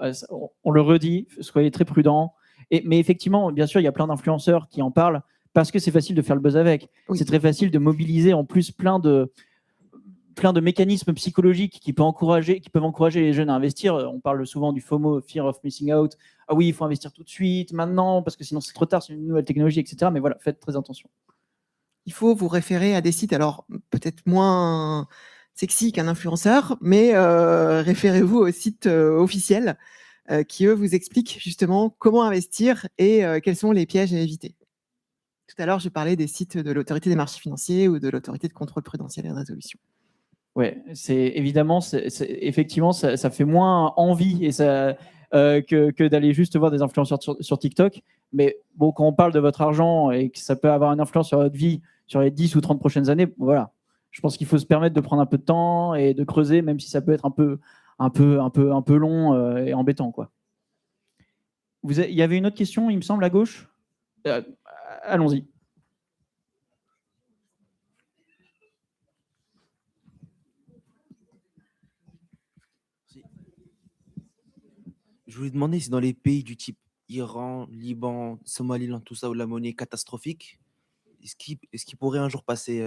[SPEAKER 2] on le redit, soyez très prudents. Mais effectivement, bien sûr, il y a plein d'influenceurs qui en parlent parce que c'est facile de faire le buzz avec. Oui. C'est très facile de mobiliser en plus plein de mécanismes psychologiques qui peuvent encourager les jeunes à investir. On parle souvent du FOMO, Fear of Missing Out. Ah oui, il faut investir tout de suite, maintenant, parce que sinon c'est trop tard, c'est une nouvelle technologie, etc. Mais voilà, faites très attention.
[SPEAKER 4] Il faut vous référer à des sites, alors peut-être moins sexy qu'un influenceur, mais référez-vous aux sites officiels qui, eux, vous expliquent justement comment investir et quels sont les pièges à éviter. Tout à l'heure, je parlais des sites de l'autorité des marchés financiers ou de l'autorité de contrôle prudentiel et de résolution.
[SPEAKER 2] Ouais, effectivement, ça fait moins envie et que d'aller juste voir des influenceurs sur TikTok. Mais bon, quand on parle de votre argent et que ça peut avoir une influence sur votre vie sur les 10 ou 30 prochaines années, voilà. Je pense qu'il faut se permettre de prendre un peu de temps et de creuser, même si ça peut être un peu long et embêtant, quoi. Il y avait une autre question, il me semble, à gauche. Allons-y.
[SPEAKER 11] Je voulais demander si dans les pays du type Iran, Liban, Somaliland, tout ça, où la monnaie est catastrophique, est-ce qu'ils pourraient un jour passer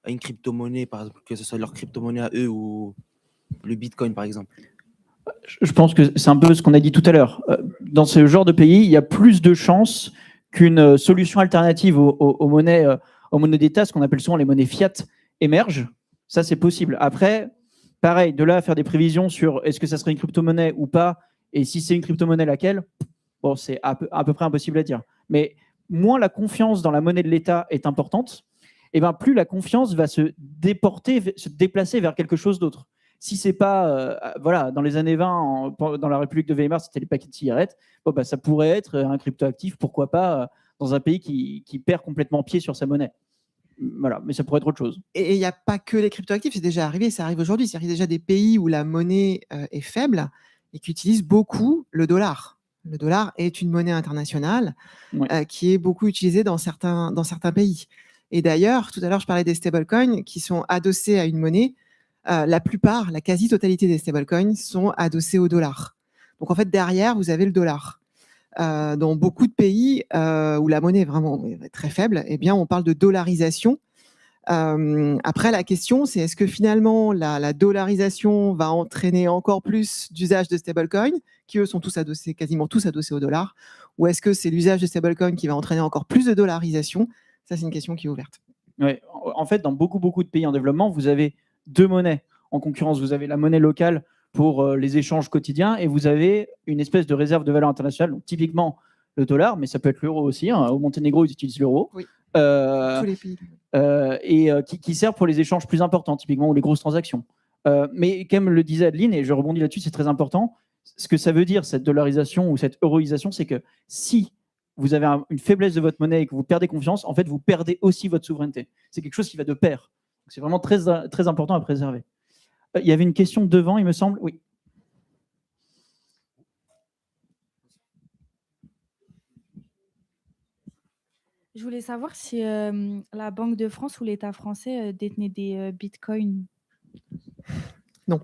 [SPEAKER 11] à une crypto-monnaie, par exemple, que ce soit leur crypto-monnaie à eux ou le Bitcoin, par exemple?
[SPEAKER 2] Je pense que c'est un peu ce qu'on a dit tout à l'heure. Dans ce genre de pays, il y a plus de chances qu'une solution alternative aux monnaies d'État, ce qu'on appelle souvent les monnaies fiat, émerge. Ça, c'est possible. Après, pareil, de là à faire des prévisions sur est-ce que ça serait une crypto-monnaie ou pas, et si c'est une crypto-monnaie, laquelle, bon, c'est à peu près impossible à dire. Mais moins la confiance dans la monnaie de l'État est importante, et ben plus la confiance va se déplacer vers quelque chose d'autre. Si c'est pas, voilà, dans les années 20, dans la République de Weimar, c'était les paquets de cigarettes, bon, bah, ça pourrait être un cryptoactif, pourquoi pas, dans un pays qui perd complètement pied sur sa monnaie. Voilà, mais ça pourrait être autre chose.
[SPEAKER 4] Et il n'y a pas que les cryptoactifs, c'est déjà arrivé, ça arrive aujourd'hui. Il y a déjà des pays où la monnaie est faible et qui utilisent beaucoup le dollar. Le dollar est une monnaie internationale qui est beaucoup utilisée dans certains pays. Et d'ailleurs, tout à l'heure, je parlais des stablecoins qui sont adossés à une monnaie. La quasi-totalité des stablecoins sont adossés au dollar. Donc en fait, derrière, vous avez le dollar. Dans beaucoup de pays où la monnaie est vraiment très faible, eh bien, on parle de dollarisation. Après, la question, c'est est-ce que finalement, la dollarisation va entraîner encore plus d'usage de stablecoins, qui eux sont quasiment tous adossés au dollar, ou est-ce que c'est l'usage de stablecoins qui va entraîner encore plus de dollarisation? Ça, c'est une question qui est ouverte.
[SPEAKER 2] Ouais. En fait, dans beaucoup de pays en développement, vous avez deux monnaies en concurrence. Vous avez la monnaie locale pour les échanges quotidiens et vous avez une espèce de réserve de valeur internationale, donc typiquement le dollar, mais ça peut être l'euro aussi. Hein. Au Monténégro, ils utilisent l'euro.
[SPEAKER 4] Oui. Tous les pays.
[SPEAKER 2] Et qui sert pour les échanges plus importants, typiquement, ou les grosses transactions. Mais comme le disait Adeline, et je rebondis là-dessus, c'est très important, ce que ça veut dire, cette dollarisation ou cette euroisation, c'est que si vous avez une faiblesse de votre monnaie et que vous perdez confiance, en fait, vous perdez aussi votre souveraineté. C'est quelque chose qui va de pair. C'est vraiment très, très important à préserver. Il y avait une question devant, il me semble. Oui.
[SPEAKER 12] Je voulais savoir si la Banque de France ou l'État français détenait des bitcoins.
[SPEAKER 4] Non.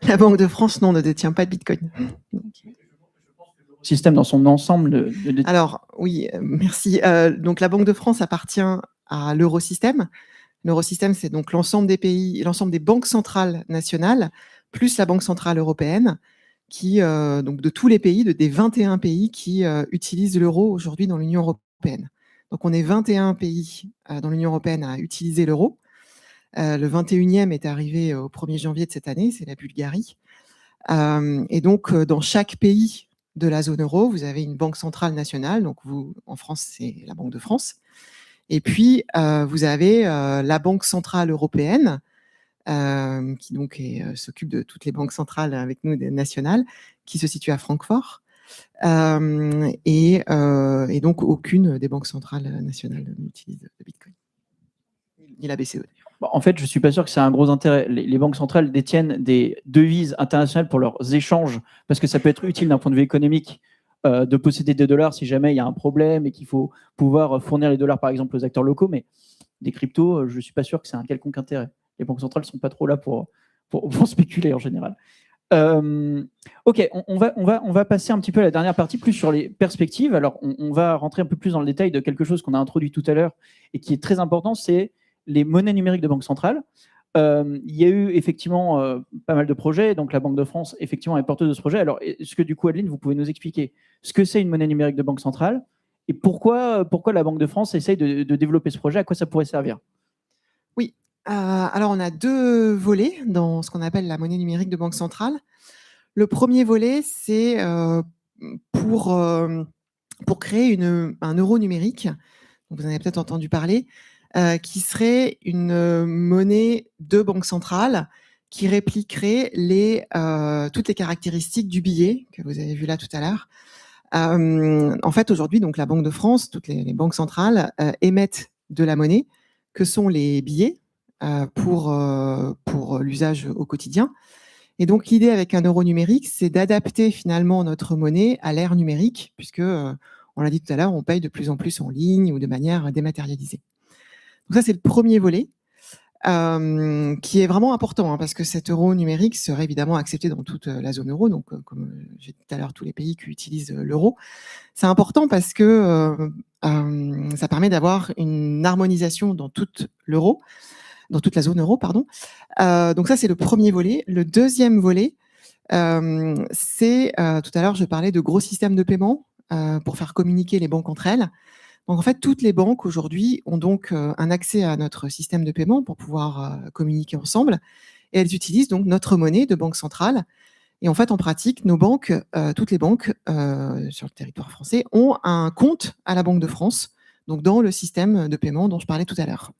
[SPEAKER 4] La Banque de France, non, ne détient pas de bitcoin.
[SPEAKER 12] Okay.
[SPEAKER 2] Système dans son ensemble.
[SPEAKER 4] Alors, oui, merci. Donc, la Banque de France appartient à l'Eurosystème. L'Eurosystème, c'est donc l'ensemble des pays, l'ensemble des banques centrales nationales, plus la Banque centrale européenne, donc de tous les pays, des 21 pays qui utilisent l'euro aujourd'hui dans l'Union européenne. Donc, on est 21 pays dans l'Union européenne à utiliser l'euro. Le 21e est arrivé au 1er janvier de cette année, c'est la Bulgarie. Et donc, dans chaque pays de la zone euro, vous avez une banque centrale nationale. Donc, vous, en France, c'est la Banque de France. Et puis, vous avez la Banque centrale européenne, qui donc s'occupe de toutes les banques centrales avec nous nationales, qui se situe à Francfort. Et donc, aucune des banques centrales nationales n'utilise le Bitcoin, ni la BCE.
[SPEAKER 2] En fait, je ne suis pas sûr que c'est un gros intérêt. Les banques centrales détiennent des devises internationales pour leurs échanges, parce que ça peut être utile d'un point de vue économique de posséder des dollars si jamais il y a un problème et qu'il faut pouvoir fournir les dollars, par exemple, aux acteurs locaux. Mais des cryptos, je ne suis pas sûr que c'est un quelconque intérêt. Les banques centrales ne sont pas trop là pour spéculer en général. Ok, on va passer un petit peu à la dernière partie, plus sur les perspectives. Alors, on va rentrer un peu plus dans le détail de quelque chose qu'on a introduit tout à l'heure et qui est très important, c'est les monnaies numériques de banque centrale. Il y a eu effectivement pas mal de projets, donc la Banque de France effectivement est porteuse de ce projet. Alors, est-ce que du coup, Adeline, vous pouvez nous expliquer ce que c'est une monnaie numérique de banque centrale et pourquoi la Banque de France essaye de développer ce projet, à quoi ça pourrait servir?
[SPEAKER 4] Oui, alors on a deux volets dans ce qu'on appelle la monnaie numérique de banque centrale. Le premier volet, c'est pour créer un euro numérique. Vous en avez peut-être entendu parler. qui serait une monnaie de banque centrale qui répliquerait toutes les caractéristiques du billet que vous avez vu là tout à l'heure. En fait, aujourd'hui, donc la Banque de France, toutes les banques centrales émettent de la monnaie, que sont les billets pour l'usage au quotidien. Et donc, l'idée avec un euro numérique, c'est d'adapter finalement notre monnaie à l'ère numérique, puisque, on l'a dit tout à l'heure, on paye de plus en plus en ligne ou de manière dématérialisée. Donc ça, c'est le premier volet, qui est vraiment important, parce que cet euro numérique serait évidemment accepté dans toute la zone euro, donc comme j'ai dit tout à l'heure, tous les pays qui utilisent l'euro. C'est important parce que ça permet d'avoir une harmonisation dans toute l'euro, dans toute la zone euro, pardon. Donc ça, c'est le premier volet. Le deuxième volet, c'est, tout à l'heure, je parlais de gros systèmes de paiement pour faire communiquer les banques entre elles. Donc en fait, toutes les banques aujourd'hui ont donc un accès à notre système de paiement pour pouvoir communiquer ensemble. Et elles utilisent donc notre monnaie de banque centrale. Et en fait, en pratique, nos banques, toutes les banques sur le territoire français ont un compte à la Banque de France, donc dans le système de paiement dont je parlais tout à l'heure.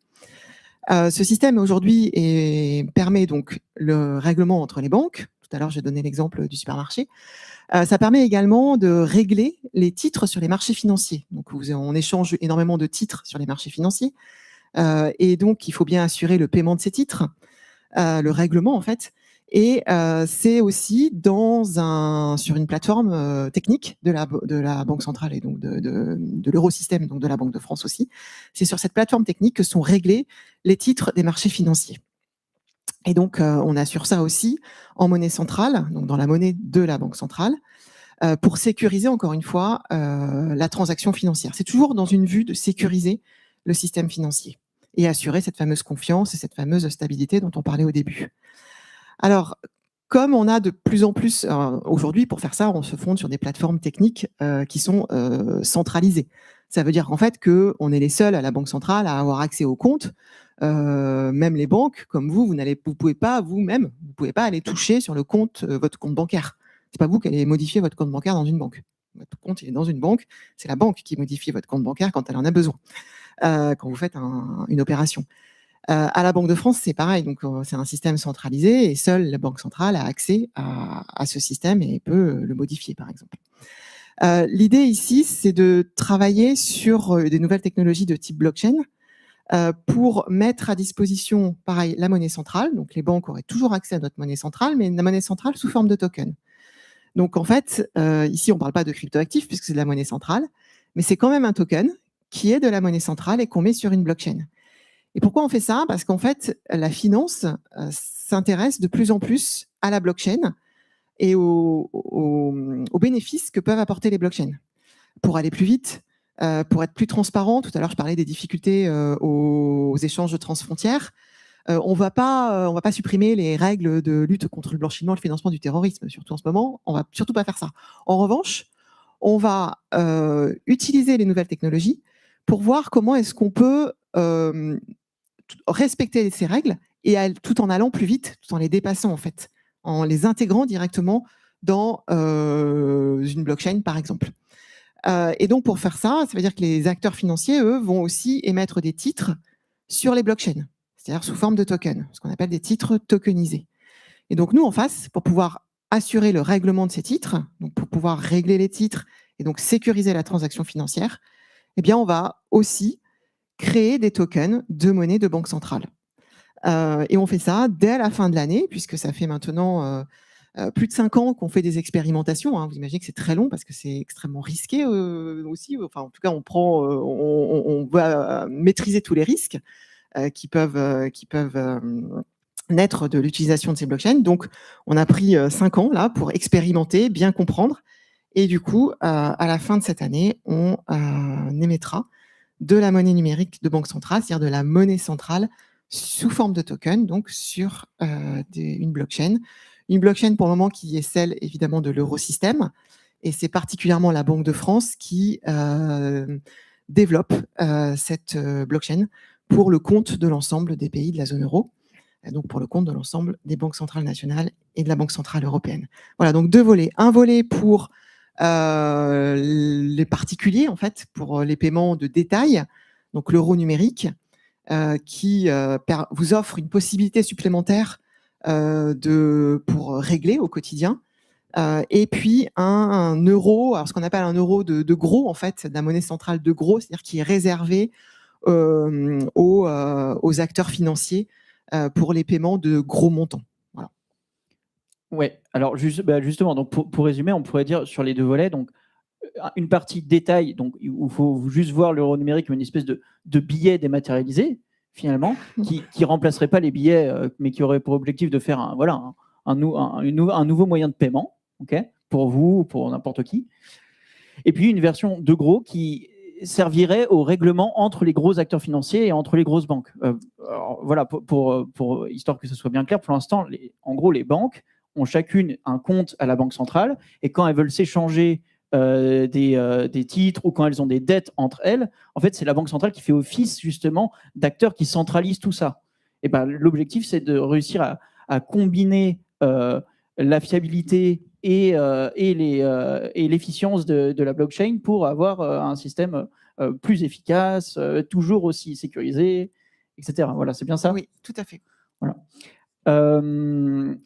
[SPEAKER 4] Ce système aujourd'hui permet donc le règlement entre les banques. Tout à l'heure, j'ai donné l'exemple du supermarché. Ça permet également de régler les titres sur les marchés financiers. Donc, on échange énormément de titres sur les marchés financiers. Et donc, il faut bien assurer le paiement de ces titres, le règlement en fait. Et c'est aussi sur une plateforme technique de la Banque centrale et donc de l'Eurosystème, donc de la Banque de France aussi. C'est sur cette plateforme technique que sont réglés les titres des marchés financiers. Et donc, on assure ça aussi en monnaie centrale, donc dans la monnaie de la Banque centrale, pour sécuriser encore une fois la transaction financière. C'est toujours dans une vue de sécuriser le système financier et assurer cette fameuse confiance et cette fameuse stabilité dont on parlait au début. Alors, comme on a de plus en plus, aujourd'hui, pour faire ça, on se fonde sur des plateformes techniques qui sont centralisées. Ça veut dire en fait qu'on est les seuls à la Banque centrale à avoir accès aux comptes. Même les banques, comme vous pouvez pas vous-même, vous pouvez pas aller toucher sur le compte, votre compte bancaire. C'est pas vous qui allez modifier votre compte bancaire dans une banque. Votre compte il est dans une banque, c'est la banque qui modifie votre compte bancaire quand elle en a besoin, quand vous faites une opération. À la Banque de France, c'est pareil. Donc, c'est un système centralisé et seule la Banque centrale a accès à ce système et peut le modifier, par exemple. L'idée ici, c'est de travailler sur des nouvelles technologies de type blockchain pour mettre à disposition, pareil, la monnaie centrale. Donc, les banques auraient toujours accès à notre monnaie centrale, mais la monnaie centrale sous forme de token. Donc, en fait, ici, on ne parle pas de cryptoactifs puisque c'est de la monnaie centrale, mais c'est quand même un token qui est de la monnaie centrale et qu'on met sur une blockchain. Et pourquoi on fait ça? Parce qu'en fait, la finance s'intéresse de plus en plus à la blockchain et aux bénéfices que peuvent apporter les blockchains. Pour aller plus vite, pour être plus transparent, tout à l'heure je parlais des difficultés aux échanges transfrontières. On va pas supprimer les règles de lutte contre le blanchiment et le financement du terrorisme, surtout en ce moment. On va surtout pas faire ça. En revanche, on va utiliser les nouvelles technologies pour voir comment est-ce qu'on peut respecter ces règles et tout en allant plus vite, tout en les dépassant en fait, en les intégrant directement dans une blockchain par exemple. Et donc pour faire ça, ça veut dire que les acteurs financiers, eux, vont aussi émettre des titres sur les blockchains, c'est-à-dire sous forme de tokens, ce qu'on appelle des titres tokenisés. Et donc nous, en face, pour pouvoir assurer le règlement de ces titres, donc pour pouvoir régler les titres et donc sécuriser la transaction financière, eh bien on va aussi créer des tokens de monnaie de banque centrale. Et on fait ça dès la fin de l'année, puisque ça fait maintenant plus de 5 ans qu'on fait des expérimentations. Hein. Vous imaginez que c'est très long parce que c'est extrêmement risqué aussi. Enfin, en tout cas, on va maîtriser tous les risques qui peuvent naître de l'utilisation de ces blockchains. Donc, on a pris 5 ans là pour expérimenter, bien comprendre. Et du coup, à la fin de cette année, on émettra de la monnaie numérique de banque centrale, c'est-à-dire de la monnaie centrale sous forme de token, donc sur une blockchain. Une blockchain pour le moment qui est celle évidemment de l'Eurosystème, et c'est particulièrement la Banque de France qui développe cette blockchain pour le compte de l'ensemble des pays de la zone euro, donc pour le compte de l'ensemble des banques centrales nationales et de la Banque centrale européenne. Voilà, donc 2 volets. Un volet pour les particuliers, en fait, pour les paiements de détail, donc l'euro numérique, qui vous offre une possibilité supplémentaire pour régler au quotidien. Et puis un euro, alors ce qu'on appelle un euro de gros, en fait, de la monnaie centrale de gros, c'est-à-dire qui est réservé aux acteurs financiers pour les paiements de gros montants. Voilà.
[SPEAKER 2] Ouais, alors justement, donc pour résumer, on pourrait dire sur les deux volets, donc une partie détail, donc où il faut juste voir l'euro numérique comme une espèce de billet dématérialisé, finalement, qui ne remplacerait pas les billets, mais qui aurait pour objectif de faire un nouveau moyen de paiement, okay, pour vous ou pour n'importe qui. Et puis une version de gros qui servirait au règlement entre les gros acteurs financiers et entre les grosses banques. Alors, voilà, pour histoire que ce soit bien clair, pour l'instant, en gros, les banques ont chacune un compte à la Banque centrale, et quand elles veulent s'échanger des titres ou quand elles ont des dettes entre elles, en fait, c'est la Banque centrale qui fait office justement d'acteur qui centralise tout ça. Et ben, l'objectif, c'est de réussir à combiner la fiabilité et l'efficience de la blockchain pour avoir un système plus efficace, toujours aussi sécurisé, etc. Voilà, c'est bien ça?
[SPEAKER 4] Oui, tout à fait.
[SPEAKER 2] Voilà.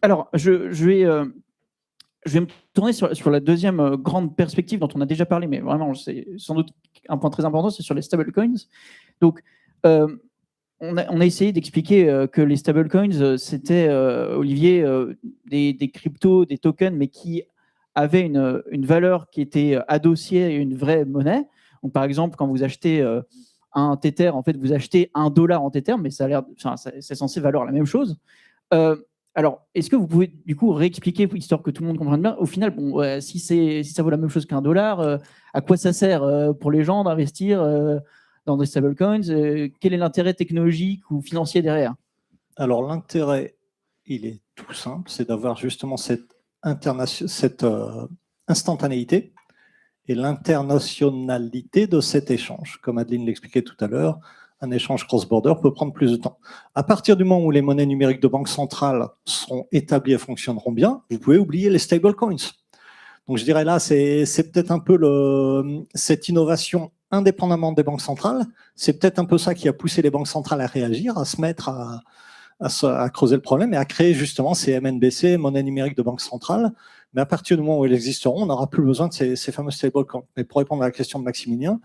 [SPEAKER 2] Alors, je vais me tourner sur la deuxième grande perspective dont on a déjà parlé, mais vraiment, c'est sans doute un point très important, c'est sur les stablecoins. Donc, on a essayé d'expliquer que les stablecoins, c'était, Olivier, des cryptos, des tokens, mais qui avaient une valeur qui était adossée à une vraie monnaie. Donc, par exemple, quand vous achetez un Tether, en fait, vous achetez $1 en Tether, mais c'est censé valoir la même chose. Alors, est-ce que vous pouvez du coup réexpliquer, histoire que tout le monde comprenne bien, au final, bon, si ça vaut la même chose qu'$, à quoi ça sert pour les gens d'investir dans des stablecoins? Quel est l'intérêt technologique ou financier derrière?
[SPEAKER 3] Alors, l'intérêt, il est tout simple, c'est d'avoir justement cette instantanéité et l'internationalité de cet échange. Comme Adeline l'expliquait tout à l'heure, un échange cross-border peut prendre plus de temps. À partir du moment où les monnaies numériques de banque centrale seront établies et fonctionneront bien, vous pouvez oublier les stablecoins. Donc je dirais là, c'est peut-être un peu cette innovation indépendamment des banques centrales, c'est peut-être un peu ça qui a poussé les banques centrales à réagir, à se mettre à creuser le problème et à créer justement ces MNBC, monnaie numérique de banque centrale. Mais à partir du moment où elles existeront, on n'aura plus besoin de ces fameux stablecoins. Mais pour répondre à la question de Maximilien,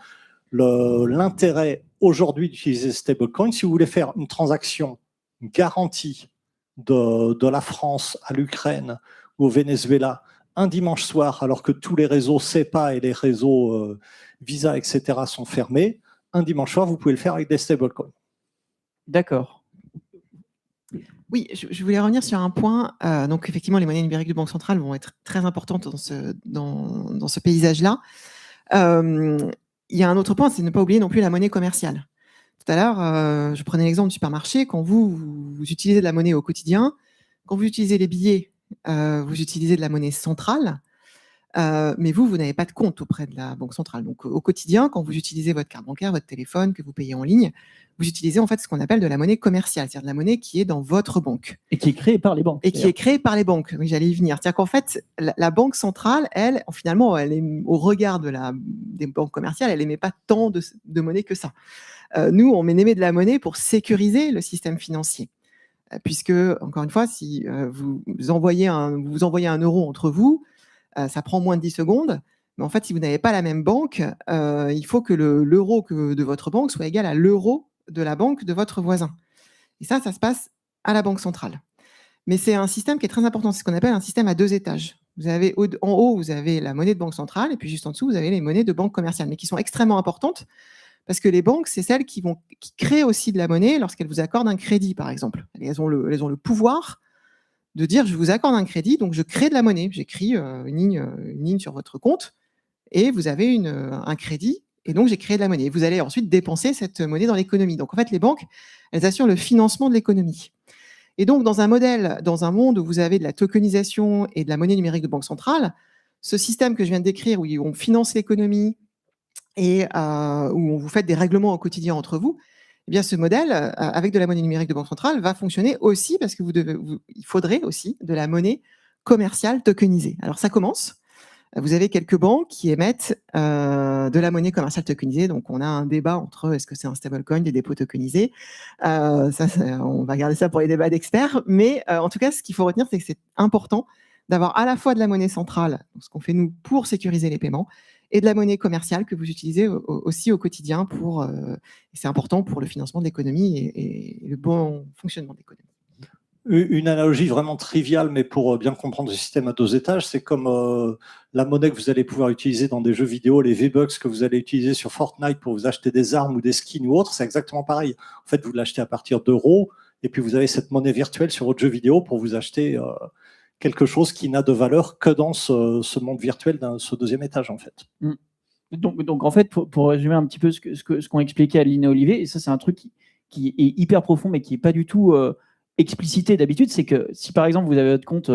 [SPEAKER 3] l'intérêt aujourd'hui d'utiliser stablecoin, si vous voulez faire une transaction garantie de la France à l'Ukraine ou au Venezuela un dimanche soir, alors que tous les réseaux SEPA et les réseaux Visa, etc. sont fermés, un dimanche soir, vous pouvez le faire avec des stablecoins.
[SPEAKER 2] D'accord.
[SPEAKER 4] Oui, je voulais revenir sur un point. Donc, effectivement, les monnaies numériques de banque centrale vont être très importantes dans ce paysage-là. Il y a un autre point, c'est de ne pas oublier non plus la monnaie commerciale. Tout à l'heure, je prenais l'exemple du supermarché. Quand vous utilisez de la monnaie au quotidien, quand vous utilisez les billets, vous utilisez de la monnaie centrale, mais vous n'avez pas de compte auprès de la banque centrale. Donc, au quotidien, quand vous utilisez votre carte bancaire, votre téléphone, que vous payez en ligne, vous utilisez en fait ce qu'on appelle de la monnaie commerciale, c'est-à-dire de la monnaie qui est dans votre banque.
[SPEAKER 2] Et qui est créée par les banques.
[SPEAKER 4] Et qui est créée par les banques, oui, j'allais y venir. C'est-à-dire qu'en fait, la banque centrale, elle, finalement, elle est, au regard des banques commerciales, elle n'émet pas tant de monnaie que ça. Nous, on émet de la monnaie pour sécuriser le système financier. Puisque, encore une fois, si vous envoyez un euro entre vous, ça prend moins de 10 secondes. Mais en fait, si vous n'avez pas la même banque, il faut que l'euro de votre banque soit égal à l'euro de la banque de votre voisin. Et ça se passe à la banque centrale. Mais c'est un système qui est très important. C'est ce qu'on appelle un système à 2 étages. Vous avez en haut, vous avez la monnaie de banque centrale, et puis juste en dessous, vous avez les monnaies de banque commerciale, mais qui sont extrêmement importantes parce que les banques, c'est celles qui créent aussi de la monnaie lorsqu'elles vous accordent un crédit, par exemple. Elles ont le pouvoir de dire je vous accorde un crédit, donc je crée de la monnaie. J'écris une ligne sur votre compte et vous avez un crédit et donc j'ai créé de la monnaie. Et vous allez ensuite dépenser cette monnaie dans l'économie. Donc en fait, les banques, elles assurent le financement de l'économie. Et donc dans un monde où vous avez de la tokenisation et de la monnaie numérique de banque centrale, ce système que je viens de décrire où on finance l'économie et où on vous fait des règlements au quotidien entre vous, eh bien, ce modèle, avec de la monnaie numérique de banque centrale, va fonctionner aussi parce que il faudrait aussi de la monnaie commerciale tokenisée. Alors, ça commence. vous avez quelques banques qui émettent de la monnaie commerciale tokenisée. Donc, on a un débat entre est-ce que c'est un stablecoin, des dépôts tokenisés. On va garder ça pour les débats d'experts. Mais en tout cas, ce qu'il faut retenir, c'est que c'est important d'avoir à la fois de la monnaie centrale, ce qu'on fait nous pour sécuriser les paiements, et de la monnaie commerciale que vous utilisez aussi au quotidien. C'est important pour le financement de l'économie et le bon fonctionnement de l'économie.
[SPEAKER 3] Une analogie vraiment triviale, mais pour bien comprendre le système à 2 étages, c'est comme la monnaie que vous allez pouvoir utiliser dans des jeux vidéo, les V-Bucks que vous allez utiliser sur Fortnite pour vous acheter des armes ou des skins ou autres, c'est exactement pareil. En fait, vous l'achetez à partir d'euros, et puis vous avez cette monnaie virtuelle sur votre jeu vidéo pour vous acheter quelque chose qui n'a de valeur que dans ce monde virtuel, dans ce 2e étage, en fait.
[SPEAKER 2] Donc en fait, pour résumer un petit peu ce qu'ont expliqué Aline et Olivier, et ça c'est un truc qui est hyper profond, mais qui n'est pas du tout explicité d'habitude, c'est que si par exemple vous avez votre compte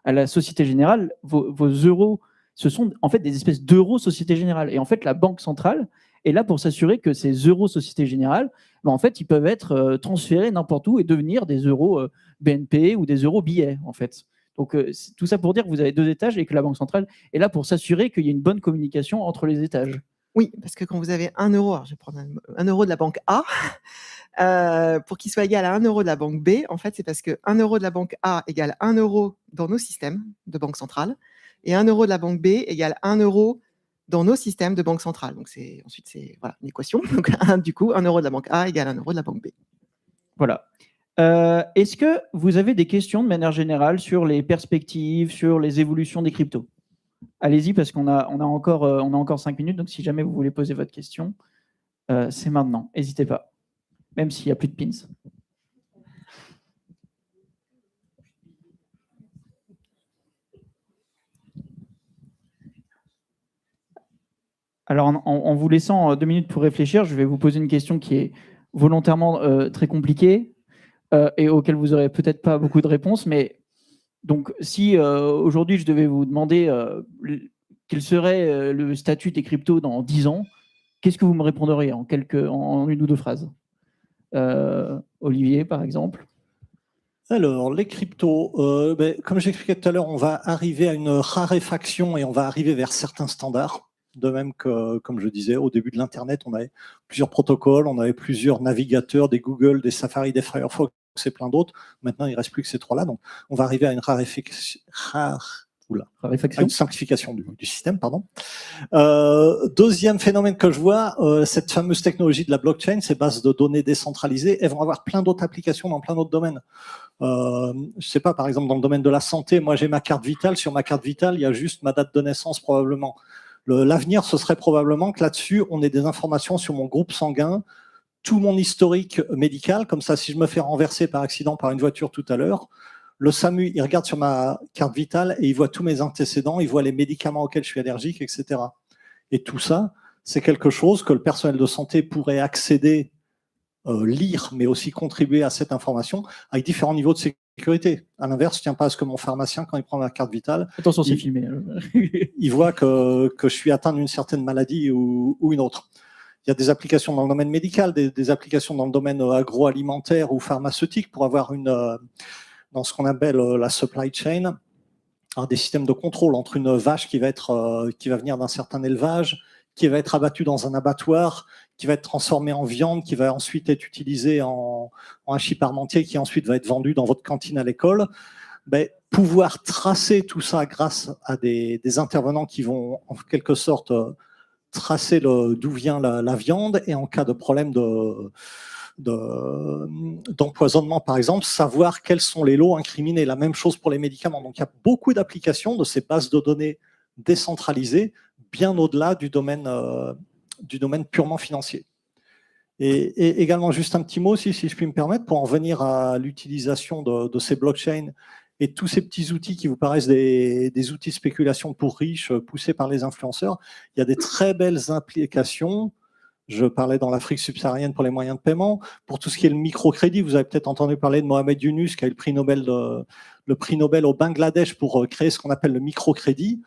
[SPEAKER 2] à la Société Générale, vos euros, ce sont en fait des espèces d'euros Société Générale. Et en fait, la Banque centrale est là pour s'assurer que ces euros Société Générale, en fait, ils peuvent être transférés n'importe où et devenir des euros BNP ou des euros billets, en fait. Donc, tout ça pour dire que vous avez 2 étages et que la Banque centrale est là pour s'assurer qu'il y ait une bonne communication entre les étages.
[SPEAKER 4] Oui, parce que quand vous avez 1 euro, alors je vais prendre 1 euro de la banque A, pour qu'il soit égal à 1 euro de la banque B, en fait, c'est parce que 1 euro de la banque A égale 1 euro dans nos systèmes de banque centrale, et 1 euro de la banque B égale 1 euro dans nos systèmes de banque centrale. Donc, ensuite, c'est voilà, une équation. Donc, du coup, 1 euro de la banque A égale 1 euro de la banque B.
[SPEAKER 2] Voilà. Est-ce que vous avez des questions de manière générale sur les perspectives, sur les évolutions des cryptos? Allez-y, parce qu'on a encore 5 minutes, donc si jamais vous voulez poser votre question, c'est maintenant. N'hésitez pas, même s'il n'y a plus de pins. Alors, en vous laissant 2 minutes pour réfléchir, je vais vous poser une question qui est volontairement très compliquée et auquel vous n'aurez peut-être pas beaucoup de réponses. Mais donc, si aujourd'hui, je devais vous demander quel serait le statut des cryptos dans 10 ans, qu'est-ce que vous me répondriez en 1 ou 2 phrases? Olivier, par exemple.
[SPEAKER 3] Alors, les cryptos, comme j'expliquais tout à l'heure, on va arriver à une raréfaction et on va arriver vers certains standards. De même que, comme je disais, au début de l'Internet, on avait plusieurs protocoles, on avait plusieurs navigateurs, des Google, des Safari, des Firefox et plein d'autres. Maintenant, il ne reste plus que ces 3-là. Donc, on va arriver à une raréfaction. À une simplification du système, pardon. Deuxième phénomène que je vois, cette fameuse technologie de la blockchain, ces bases de données décentralisées, elles vont avoir plein d'autres applications dans plein d'autres domaines. Je ne sais pas, par exemple, dans le domaine de la santé, moi j'ai ma carte vitale. Sur ma carte vitale, il y a juste ma date de naissance probablement. L'avenir, ce serait probablement que là-dessus, on ait des informations sur mon groupe sanguin, tout mon historique médical. Comme ça, si je me fais renverser par accident par une voiture tout à l'heure, le SAMU, il regarde sur ma carte vitale et il voit tous mes antécédents, il voit les médicaments auxquels je suis allergique, etc. Et tout ça, c'est quelque chose que le personnel de santé pourrait accéder, lire, mais aussi contribuer à cette information avec différents niveaux de sécurité. À l'inverse, je ne tiens pas à ce que mon pharmacien, quand il prend ma carte vitale,
[SPEAKER 2] attention, c'est filmé.
[SPEAKER 3] Il voit que je suis atteint d'une certaine maladie ou une autre. Il y a des applications dans le domaine médical, des applications dans le domaine agroalimentaire ou pharmaceutique pour avoir dans ce qu'on appelle la supply chain, des systèmes de contrôle entre une vache qui va venir d'un certain élevage, qui va être abattue dans un abattoir, qui va être transformée en viande, qui va ensuite être utilisée en hachis parmentier, qui ensuite va être vendue dans votre cantine à l'école. Pouvoir tracer tout ça grâce à des intervenants qui vont en quelque sorte tracer d'où vient la viande, et en cas de problème d'empoisonnement, par exemple, savoir quels sont les lots incriminés. La même chose pour les médicaments. Donc, il y a beaucoup d'applications de ces bases de données décentralisées, bien au-delà du domaine purement financier. Et également, juste un petit mot, si je puis me permettre, pour en venir à l'utilisation de ces blockchains et tous ces petits outils qui vous paraissent des outils de spéculation pour riches, poussés par les influenceurs. Il y a des très belles applications. Je parlais dans l'Afrique subsaharienne pour les moyens de paiement. Pour tout ce qui est le microcrédit, vous avez peut-être entendu parler de Mohamed Yunus, qui a eu le prix Nobel au Bangladesh pour créer ce qu'on appelle le microcrédit.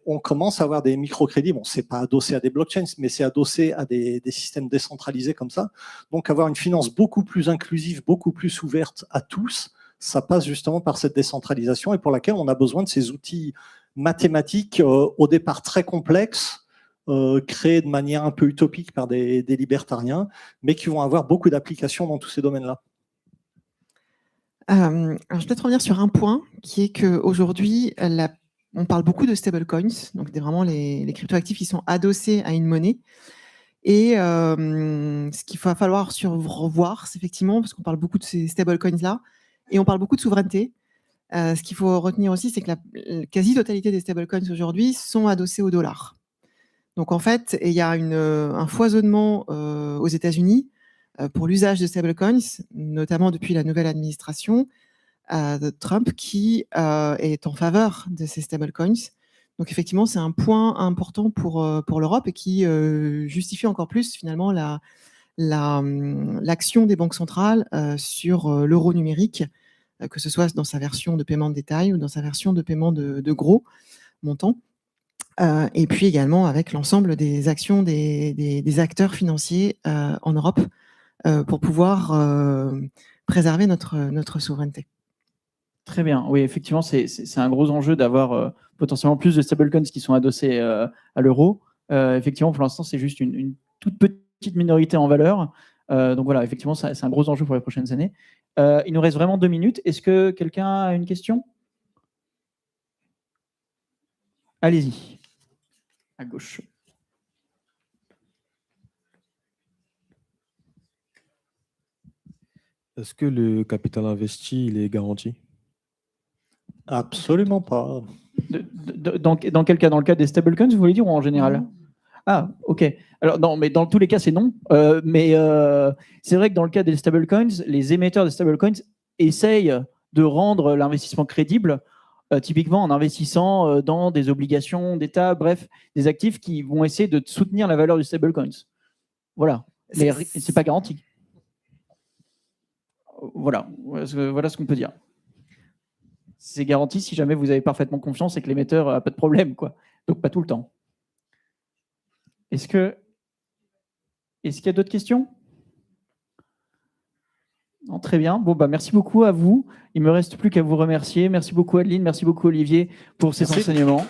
[SPEAKER 3] On commence à avoir des microcrédits. Bon, c'est pas adossé à des blockchains, mais c'est adossé à des systèmes décentralisés comme ça. Donc, avoir une finance beaucoup plus inclusive, beaucoup plus ouverte à tous, ça passe justement par cette décentralisation et pour laquelle on a besoin de ces outils mathématiques au départ très complexes, créées de manière un peu utopique par des libertariens, mais qui vont avoir beaucoup d'applications dans tous ces domaines-là.
[SPEAKER 4] Alors, je vais peut-être revenir sur un point, qui est qu'aujourd'hui, on parle beaucoup de stablecoins, donc vraiment les cryptoactifs qui sont adossés à une monnaie. Et ce qu'il va falloir revoir, c'est effectivement, parce qu'on parle beaucoup de ces stablecoins-là, et on parle beaucoup de souveraineté. Ce qu'il faut retenir aussi, c'est que la quasi-totalité des stablecoins aujourd'hui sont adossés au dollar. Donc en fait, il y a un foisonnement aux États-Unis pour l'usage de stablecoins, notamment depuis la nouvelle administration de Trump, qui est en faveur de ces stablecoins. Donc effectivement, c'est un point important pour l'Europe et qui justifie encore plus finalement l'action des banques centrales sur l'euro numérique, que ce soit dans sa version de paiement de détail ou dans sa version de paiement de gros montants. Et puis également avec l'ensemble des actions des acteurs financiers en Europe pour pouvoir préserver notre souveraineté.
[SPEAKER 2] Très bien. Oui, effectivement, c'est un gros enjeu d'avoir potentiellement plus de stablecoins qui sont adossés à l'euro. Effectivement, pour l'instant, c'est juste une toute petite minorité en valeur. Donc voilà, effectivement, c'est un gros enjeu pour les prochaines années. Il nous reste vraiment 2 minutes. Est-ce que quelqu'un a une question? Allez-y. À gauche.
[SPEAKER 13] Est-ce que le capital investi, il est garanti?
[SPEAKER 3] Absolument pas.
[SPEAKER 2] Dans quel cas? Dans le cas des stablecoins, vous voulez dire, ou en général? Ah, ok. Alors, non, mais dans tous les cas, c'est non. Mais c'est vrai que dans le cas des stablecoins, les émetteurs des stablecoins essayent de rendre l'investissement crédible, typiquement en investissant dans des obligations d'État, bref, des actifs qui vont essayer de soutenir la valeur du stablecoins. Voilà. Mais c'est pas garanti. Voilà ce qu'on peut dire. C'est garanti si jamais vous avez parfaitement confiance et que l'émetteur n'a pas de problème, quoi. Donc pas tout le temps. Est-ce qu'il y a d'autres questions? Non, très bien. Bon, bah, merci beaucoup à vous. Il ne me reste plus qu'à vous remercier. Merci beaucoup Adeline, merci beaucoup Olivier pour ces enseignements.